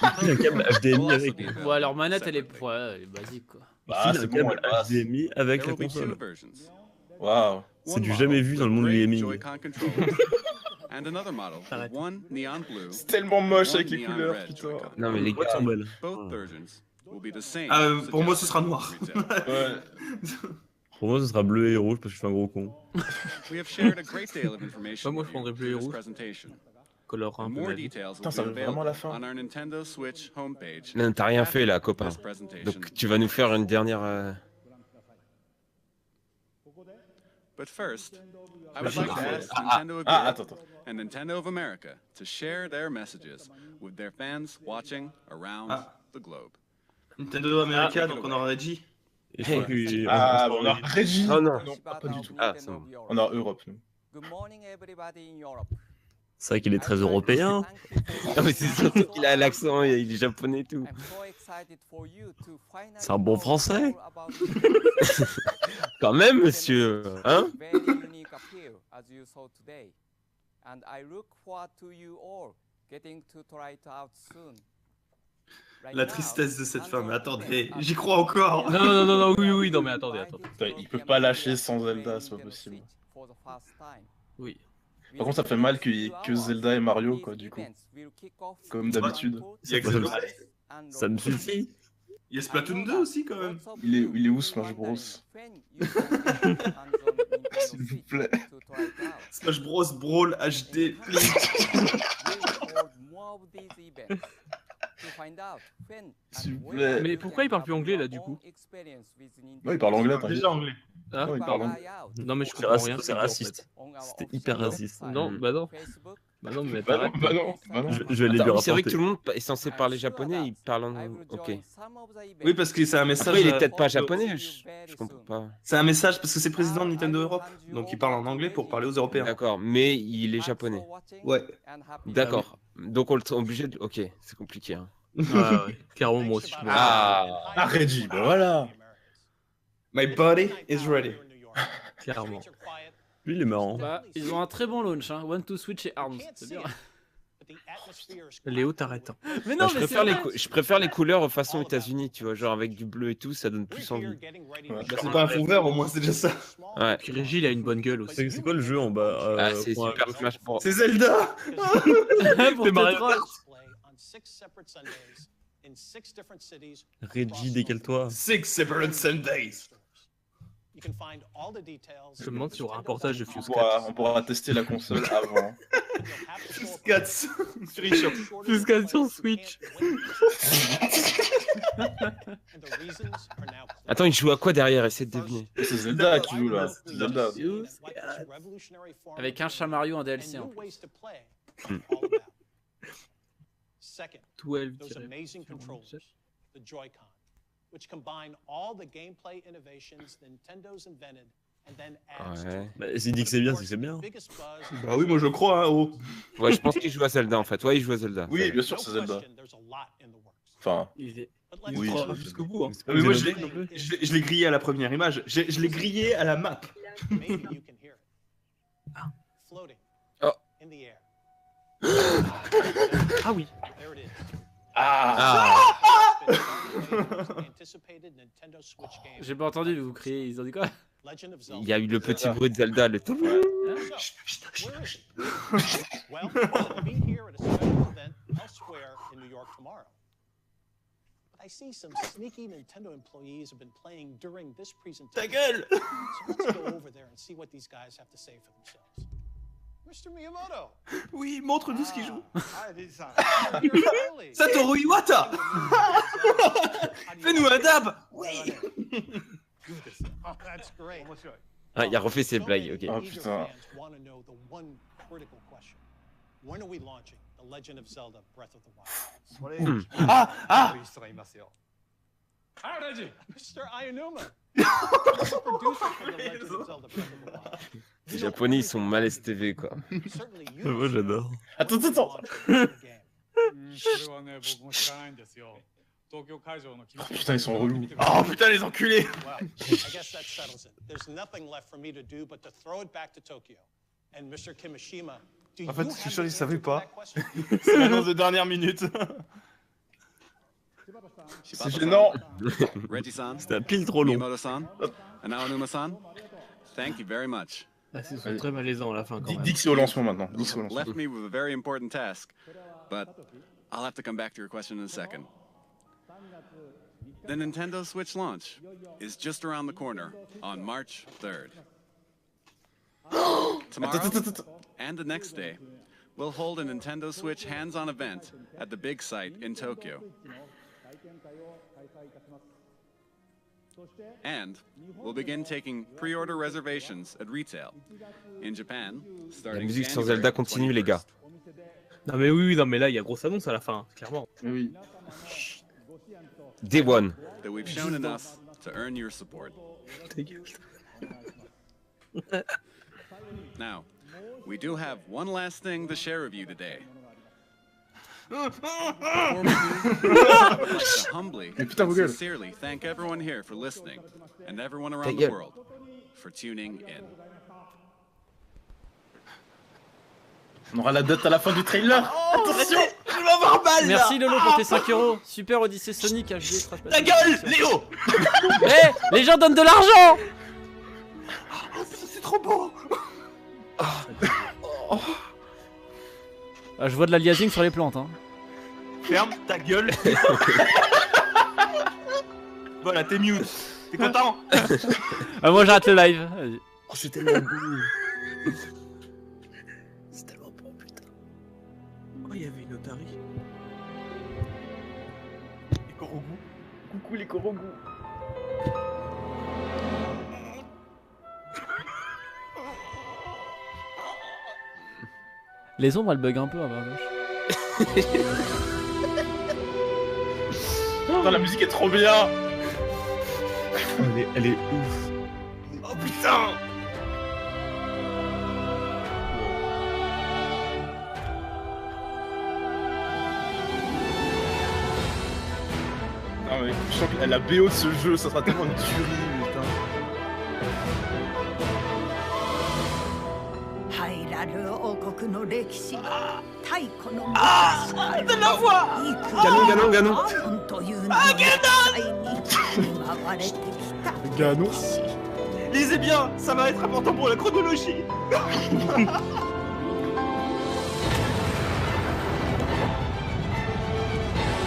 a un câble HDMI avec. Ouais, leur manette, elle est basique, quoi. Bah, c'est un câble HDMI avec la console. Waouh. C'est du jamais vu dans le monde du gaming. C'est tellement moche avec les couleurs, putain. Non, mais les gars sont belles. Pour moi, ce sera noir. Ouais. Pour moi, ce sera bleu et rouge parce que je suis un gros con. Bah, moi, je prendrais bleu et rouge. Color un peu. Putain, ça veut vraiment la fin. Non, t'as rien fait là, copain. Donc tu vas nous faire une dernière. But first, I would like to ask Nintendo of Europe and Nintendo of America to share their messages with their fans watching around the globe. Nintendo America, donc on aura Reggie. Et je crois que On a Reggie. Oh non. Non, pas du tout. Ah, c'est bon. On a Europe, nous. C'est vrai qu'il est très européen. Non, mais c'est surtout qu'il a l'accent, il est japonais et tout. C'est un bon français. Quand même, monsieur. Hein? La tristesse de cette femme, attendez, j'y crois encore. Non, oui, non, mais attendez. Putain, il peut pas lâcher sans Zelda, c'est pas possible. Oui. Par contre, ça fait mal qu'il y ait que Zelda et Mario, quoi, du coup. Comme d'habitude. Il y a que Zelda. Ça me suffit. Il y a Splatoon 2 aussi, quand même. Il est où, Smash Bros? S'il vous plaît. Smash Bros Brawl HD. S'il vous plaît. Mais pourquoi il parle plus anglais là du coup? Non, il parle anglais, t'as Déjà anglais. Ah non, il parle anglais. Non, mais je comprends rien. C'est raciste. C'était hyper raciste. Non, bah non. Bah non, mais Bah non. Je vais aller lui Attends, c'est vrai que rapporter. tout le monde est censé parler japonais, il parle en. Ok. Oui, parce que c'est un message. Après, il est peut-être pas japonais, je comprends pas. C'est un message parce que c'est président de Nintendo Europe. Donc il parle en anglais pour parler aux Européens. D'accord, mais il est japonais. Ouais. D'accord. Donc on est obligé de. Ok, c'est compliqué. Hein. Ouais. Carrément, moi aussi. Ah, Reggie, bah voilà. My body is ready. Clairement. Lui, il est marrant. Bah, ils ont un très bon launch, hein. One to Switch et ARMS, c'est bien. Léo, t'arrêtes. Mais non, mais je préfère les couleurs façon États-Unis, tu vois, genre avec du bleu et tout, ça donne plus envie. Bah, c'est pas un fond vert, au moins, c'est déjà ça. Ouais. Puis Régis, il a une bonne gueule aussi. C'est quoi le jeu en bas Ah, c'est Super Smash Bros. C'est Zelda. Pour te Mario troll. Reggie, décale-toi. 6 separate Sundays. Je me demande s'il y aura un portage de Fuse On pourra tester la console avant. Fuse 4 sur eShop. Fuse 4 sur Switch. Attends, il joue à quoi derrière? Essaie de deviner. C'est Zelda qui joue là. C'est Zelda. Avec un chat Mario en DLC en plus. 12 the Joy-Con, which combine all the gameplay innovations Nintendo's invented and then adds Ouais. Bah, s'il dit que c'est bien, c'est que c'est bien. Bah oui, moi je crois, hein, oh. Ouais, je pense qu'il joue à Zelda en fait. Ouais, il joue à Zelda. Oui, bien sûr, c'est Zelda. Enfin, Il est... oui. jusqu'au bout. Hein. Mais moi je l'ai grillé à la première image. Je l'ai grillé à la map. Oh. Ah oui. J'ai pas entendu, vous criez, ils ont dit quoi? Il y a eu le petit bruit de Zelda, le tout. I see some sneaky Nintendo employees have been playing during this presentation. Ta gueule! So let's go over there and see what these guys have to say for themselves. Mr. Miyamoto. Oui, montre-nous ce qu'il joue. Finally. Satoru Iwata. Fais-nous un dab. Oui. Oh, that's great. Ah, il a refait ses blagues, ok. Oh putain. Want to know the one critical question. When are we launching The Legend of Zelda Breath of the Wild? Mr. Aonuma. Producer for The Legend of Zelda Breath of the Wild. Les Japonais, ils sont mal STV, quoi. Moi, j'adore. Attends. Putain, ils sont relous. Oh putain, les enculés. Well, I guess that settles it. There's nothing left for me to do but to throw it back to Tokyo. And Mr. Kimishima, do En fait, you je suis have sûr the qu'il savait answer to pas. that question? C'est l'annonce de dernière minute. C'est gênant. Reggie-san, C'était pile trop long. Miyamoto-san, and Aonuma-san, thank you very much. Ah, c'est très malaisant à la fin quand même. Dixie au lancement maintenant. Dixie au lancement. Left me with a very important task, but I'll have to come back to your question in a second. The Nintendo Switch launch is just around the corner on March 3rd. Tomorrow and the next day, we'll hold a Nintendo Switch hands-on event at the big site in Tokyo. And we'll begin taking pre-order reservations at retail in Japan La starting musique sur January Zelda continue, les gars. Non mais oui, non mais là il y a grosse annonce à la fin, clairement. Oui. Day One. that we've shown enough to earn your support. Now, we do have one last thing to share with you today. Before we do, I'd like to humbly and sincerely thank everyone here for listening, and everyone around the world for tuning in. On aura la date à la fin du trailer. Attention, je vais avoir mal. Merci Lolo pour tes 5 €. Super Odyssey Sonic HD. Ta gueule, Léo. Eh, les gens donnent de l'argent. Oh, c'est trop beau. Ah, je vois de l'aliasing sur les plantes. Hein. Ferme ta gueule. Voilà, t'es mute. T'es content? Ah, moi j'arrête le live. Vas-y. Oh, c'est tellement beau. C'est tellement beau, putain. Oh, il y avait une otarie. Les Korogu. Coucou les Korogu. Les ombres elles bug un peu à ma vache. Putain, la musique est trop bien. Elle est ouf. Oh putain. Non mais je sens que la BO de ce jeu, ça sera tellement une tuerie, putain. Ah, de la voix. Ganon. Ah, Ganon. Lisez bien, ça va être important pour la chronologie.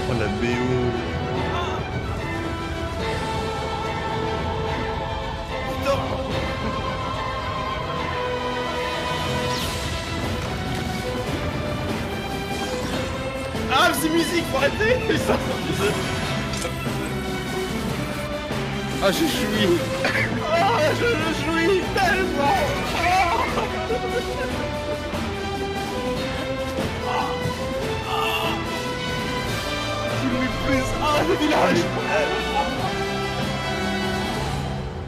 Oh la BO. Ah, c'est musique, faut arrêter. Ah, je jouis. Ah, je jouis tellement. Je jouis plus. Ah, le village.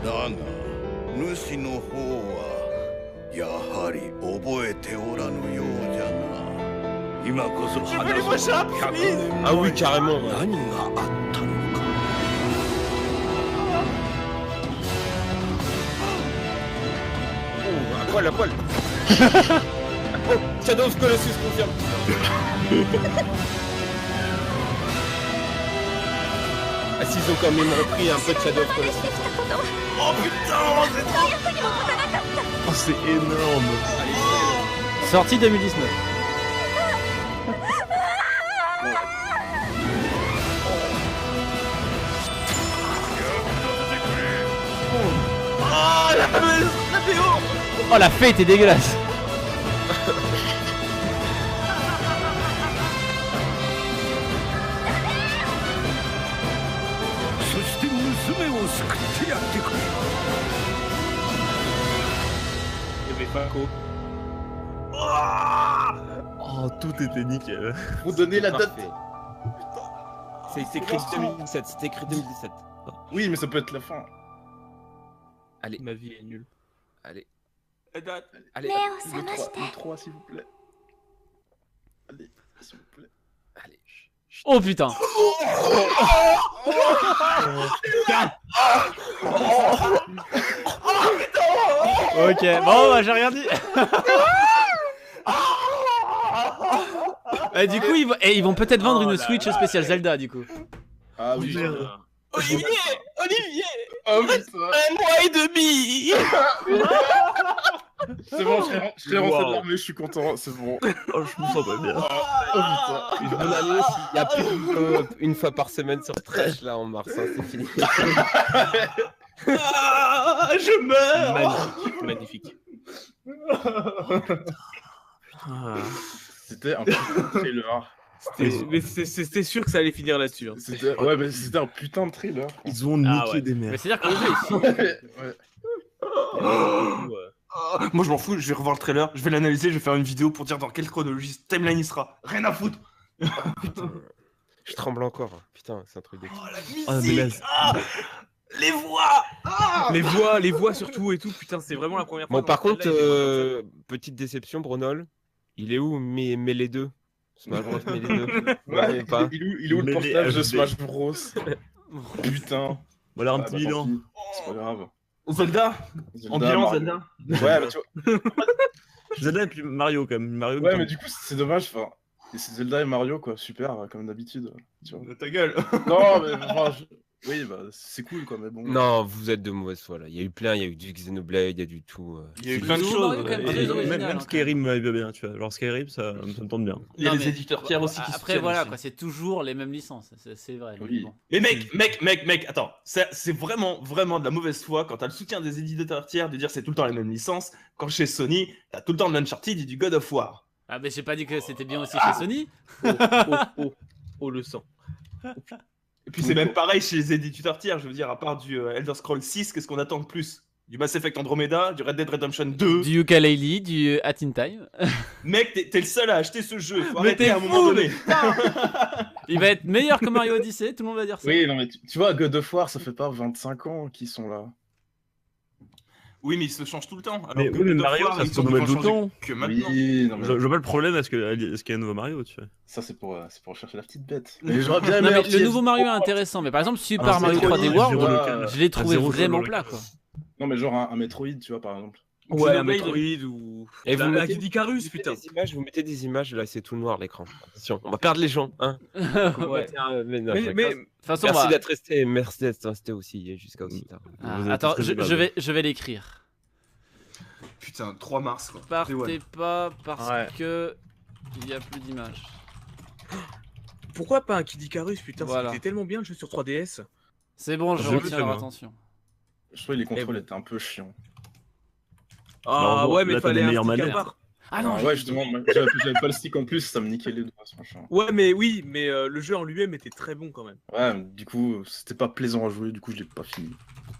だが主の方はやはり覚えておらぬようじゃな。今こそ話す100年 Ah oui, carrément. 何があったのか。 Oh, à poil, à poil. Oh, Shadow of Colossus confirme. Ah si, ils ont quand même repris un peu de Shadow of Colossus. Oh putain, c'est trop. Oh, c'est énorme. Sortie 2019. Oh, la BO. Oh, la fée était dégueulasse. Il y avait Paco. Oh, tout était nickel. Faut donner la date. C'est écrit 2017, c'était écrit 2017. Oui, mais ça peut être la fin. Allez. Ma vie est nulle. Allez. Allez, le 3 s'il vous plaît. Allez, s'il vous plaît. Allez. Oh putain. Ok, bon, bah j'ai rien dit. Du coup, ils vont peut-être vendre une Switch spéciale Zelda, du coup. Ah oui. Olivier, Oh putain. un mois et demi. C'est bon, je l'ai rentré de l'armée, je suis content, c'est bon. Oh, je me sens pas bien. Oh putain. Je me demande s'il y a plus de vidéos une fois par semaine sur Trash là en mars, hein, c'est fini. Ah, je meurs. Magnifique. C'était un putain de trailer. Mais c'était sûr que ça allait finir là-dessus. Hein. Ouais, mais c'était un putain de trailer. Ils ont niqué des merdes. Mais c'est-à-dire que le jeu Ouais. Moi je m'en fous, je vais revoir le trailer, je vais l'analyser, je vais faire une vidéo pour dire dans quelle chronologie timeline il sera. Rien à foutre. Je tremble encore. Putain, c'est un truc de. Oh la musique. Les voix. Les voix surtout et tout. Putain, c'est vraiment la première fois. Bon, par contre, petite déception, Brunol. Il est où mais les deux? Smash Bros, mais les deux. Ouais, pas. Il est où le portage de Smash Bros? Putain. Voilà un petit bilan. C'est pas grave. Zelda en bilan, Mario. Zelda. Ouais, mais tu vois. Zelda et puis Mario quand même. Ouais, mais du coup, c'est dommage. Enfin, c'est Zelda et Mario, quoi. Super, comme d'habitude. Ta gueule. Non, mais enfin, oui, bah, c'est cool, quoi. Mais bon. Non, vous êtes de mauvaise foi là. Il y a eu plein, il y a eu du Xenoblade, il y a du tout. Il y a eu plein de choses. Même Skyrim va bien, tu vois. Genre Skyrim, ça me tente bien. Il y a les éditeurs tiers aussi qui Après, voilà, quoi, c'est toujours les mêmes licences. C'est vrai. Oui. Bon. Mais mec, attends. C'est vraiment de la mauvaise foi quand t'as le soutien des éditeurs tiers de dire c'est tout le temps les mêmes licences. Quand chez Sony, t'as tout le temps de l'Uncharted et du God of War. Ah, mais j'ai pas dit que c'était bien aussi chez Sony. Oh, le sang. Et puis c'est même pareil chez les éditeurs tiers, je veux dire, à part du Elder Scrolls 6, qu'est-ce qu'on attend de plus? Du Mass Effect Andromeda, du Red Dead Redemption 2. Du Yooka-Laylee, du Hat in Time. Mec, t'es le seul à acheter ce jeu, faut arrêter à un moment donné. Il va être meilleur que Mario Odyssey, tout le monde va dire ça. Oui, non mais tu vois, God of War, ça fait pas 25 ans qu'ils sont là. Oui, mais ils se changent tout le temps. Alors mais oui, mais Mario, ça se renouvelle tout le temps. Que maintenant. Oui, non, mais... Je vois pas le problème, est-ce qu'il y a un nouveau Mario, tu vois. Ça, c'est pour chercher la petite bête. Mais j'aurais bien aimé. Le nouveau Mario est intéressant, mais par exemple, Super Mario 3D World, je l'ai trouvé vraiment plat, quoi. Non, mais genre un Metroid, tu vois, par exemple. Ouais, un Metroid ou. Et vous mettez Kid Icarus, putain. Vous mettez des images, là, c'est tout noir l'écran. Attention, on va perdre les gens, hein. Ouais. Mais façon, merci d'être resté aussi jusqu'à aussi tard. Attends, je vais l'écrire. Putain, 3 mars quoi. Partez pas parce que il y a plus d'images. Pourquoi pas un Kid Icarus, putain, voilà. C'était tellement bien le jeu sur 3DS. C'est bon, je retiens leur attention. Je trouvais les contrôles étaient un peu chiants. Ah ouais, mais il fallait un stick à part. Ah non, ouais, justement, j'avais pas le stick en plus, ça me niquait les doigts ce machin. Ouais, mais le jeu en lui-même était très bon quand même. Ouais, du coup, c'était pas plaisant à jouer, du coup, je l'ai pas fini.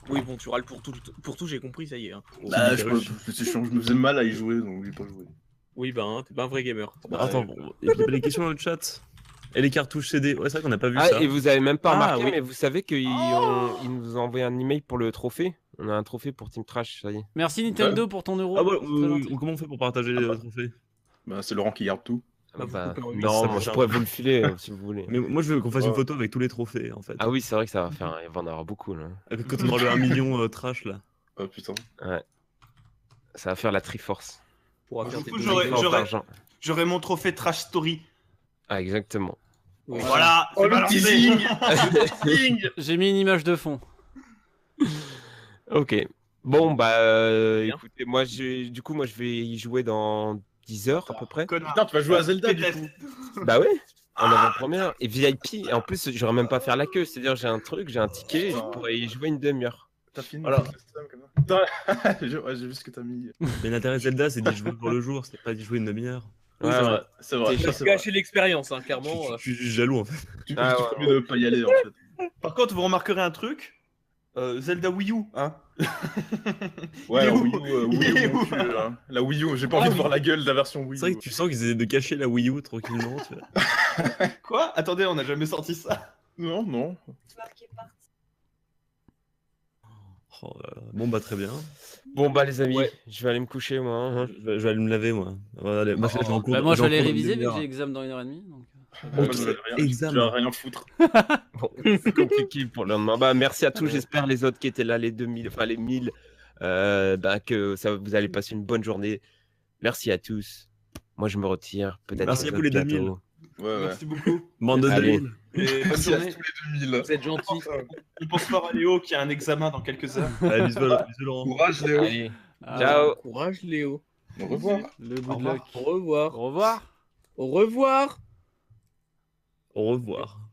Oui, bon, tu râles pour tout, j'ai compris, ça y est. Hein. Bah, je me faisais mal à y jouer, donc j'ai pas joué. Oui, bah, t'es pas un vrai gamer. Bah, attends, il y a des questions dans le chat. Et les cartouches CD, ouais, c'est vrai qu'on n'a pas vu ça. Et vous avez même pas remarqué, mais vous savez qu'ils nous ont envoyé un email pour le trophée. On a un trophée pour Team Trash, ça y est. Merci Nintendo pour ton euro. Ah ouais, comment on fait pour partager le trophée? Bah, c'est Laurent qui garde tout. Non, je pourrais vous le filer si vous voulez. Mais moi je veux qu'on fasse une photo avec tous les trophées en fait. Ah oui, c'est vrai que ça va faire. Il va en avoir beaucoup là. Quand on aura le 1 million Trash là. Oh putain. Ouais. Ça va faire la Triforce. J'aurai mon trophée Trash Story. Ah, exactement. Voilà. Oh le teasing. J'ai mis une image de fond. Ok. Bon bah écoutez, moi je vais y jouer dans 10 heures à peu près. Putain, tu vas jouer à Zelda du coup. Bah ouais. En avant-première et VIP et en plus j'aurais même pas faire la queue, c'est-à-dire j'ai un ticket, je pourrais y jouer une demi-heure. T'as fini. Voilà. Ouais, j'ai vu ce que t'as mis. Mais l'intérêt de Zelda c'est d'y jouer pour le jour, c'était pas d'y jouer une demi-heure. Ouais, c'est vrai. J'ai gâché l'expérience, hein, clairement. Je suis juste jaloux en fait. Tu peux mieux ne pas y aller en fait. Par contre, vous remarquerez un truc. Zelda Wii U, hein. Ouais, la Wii U, hein. La Wii U, j'ai pas envie de voir la gueule de la version Wii U. C'est vrai que tu sens qu'ils essaient de cacher la Wii U tranquillement, tu vois. Quoi? Attendez, on n'a jamais sorti ça. Non. Oh, bon bah très bien. Bon bah les amis, je vais aller me coucher moi. Hein. Je vais aller me laver moi. Allez, moi je vais aller réviser vu que j'ai examen dans 1h30. Donc... Je vais rien foutre. Bon, c'est compliqué pour le lendemain. Bah merci à tous, j'espère les autres qui étaient là, les 2000, enfin les 1000 que vous allez passer une bonne journée. Merci à tous. Moi, je me retire. Peut-être. Merci à vous les 2000. Merci beaucoup. Bande de 2000. Et bonne journée. Tous les 2000. Vous êtes gentils. On pense fort à Léo qui a un examen dans quelques heures. Allez, bisous, Laurent. Courage, Léo. Allez. Ciao. Courage, Léo. Au revoir. Le good luck. Au revoir. Au revoir. Au revoir. Au revoir.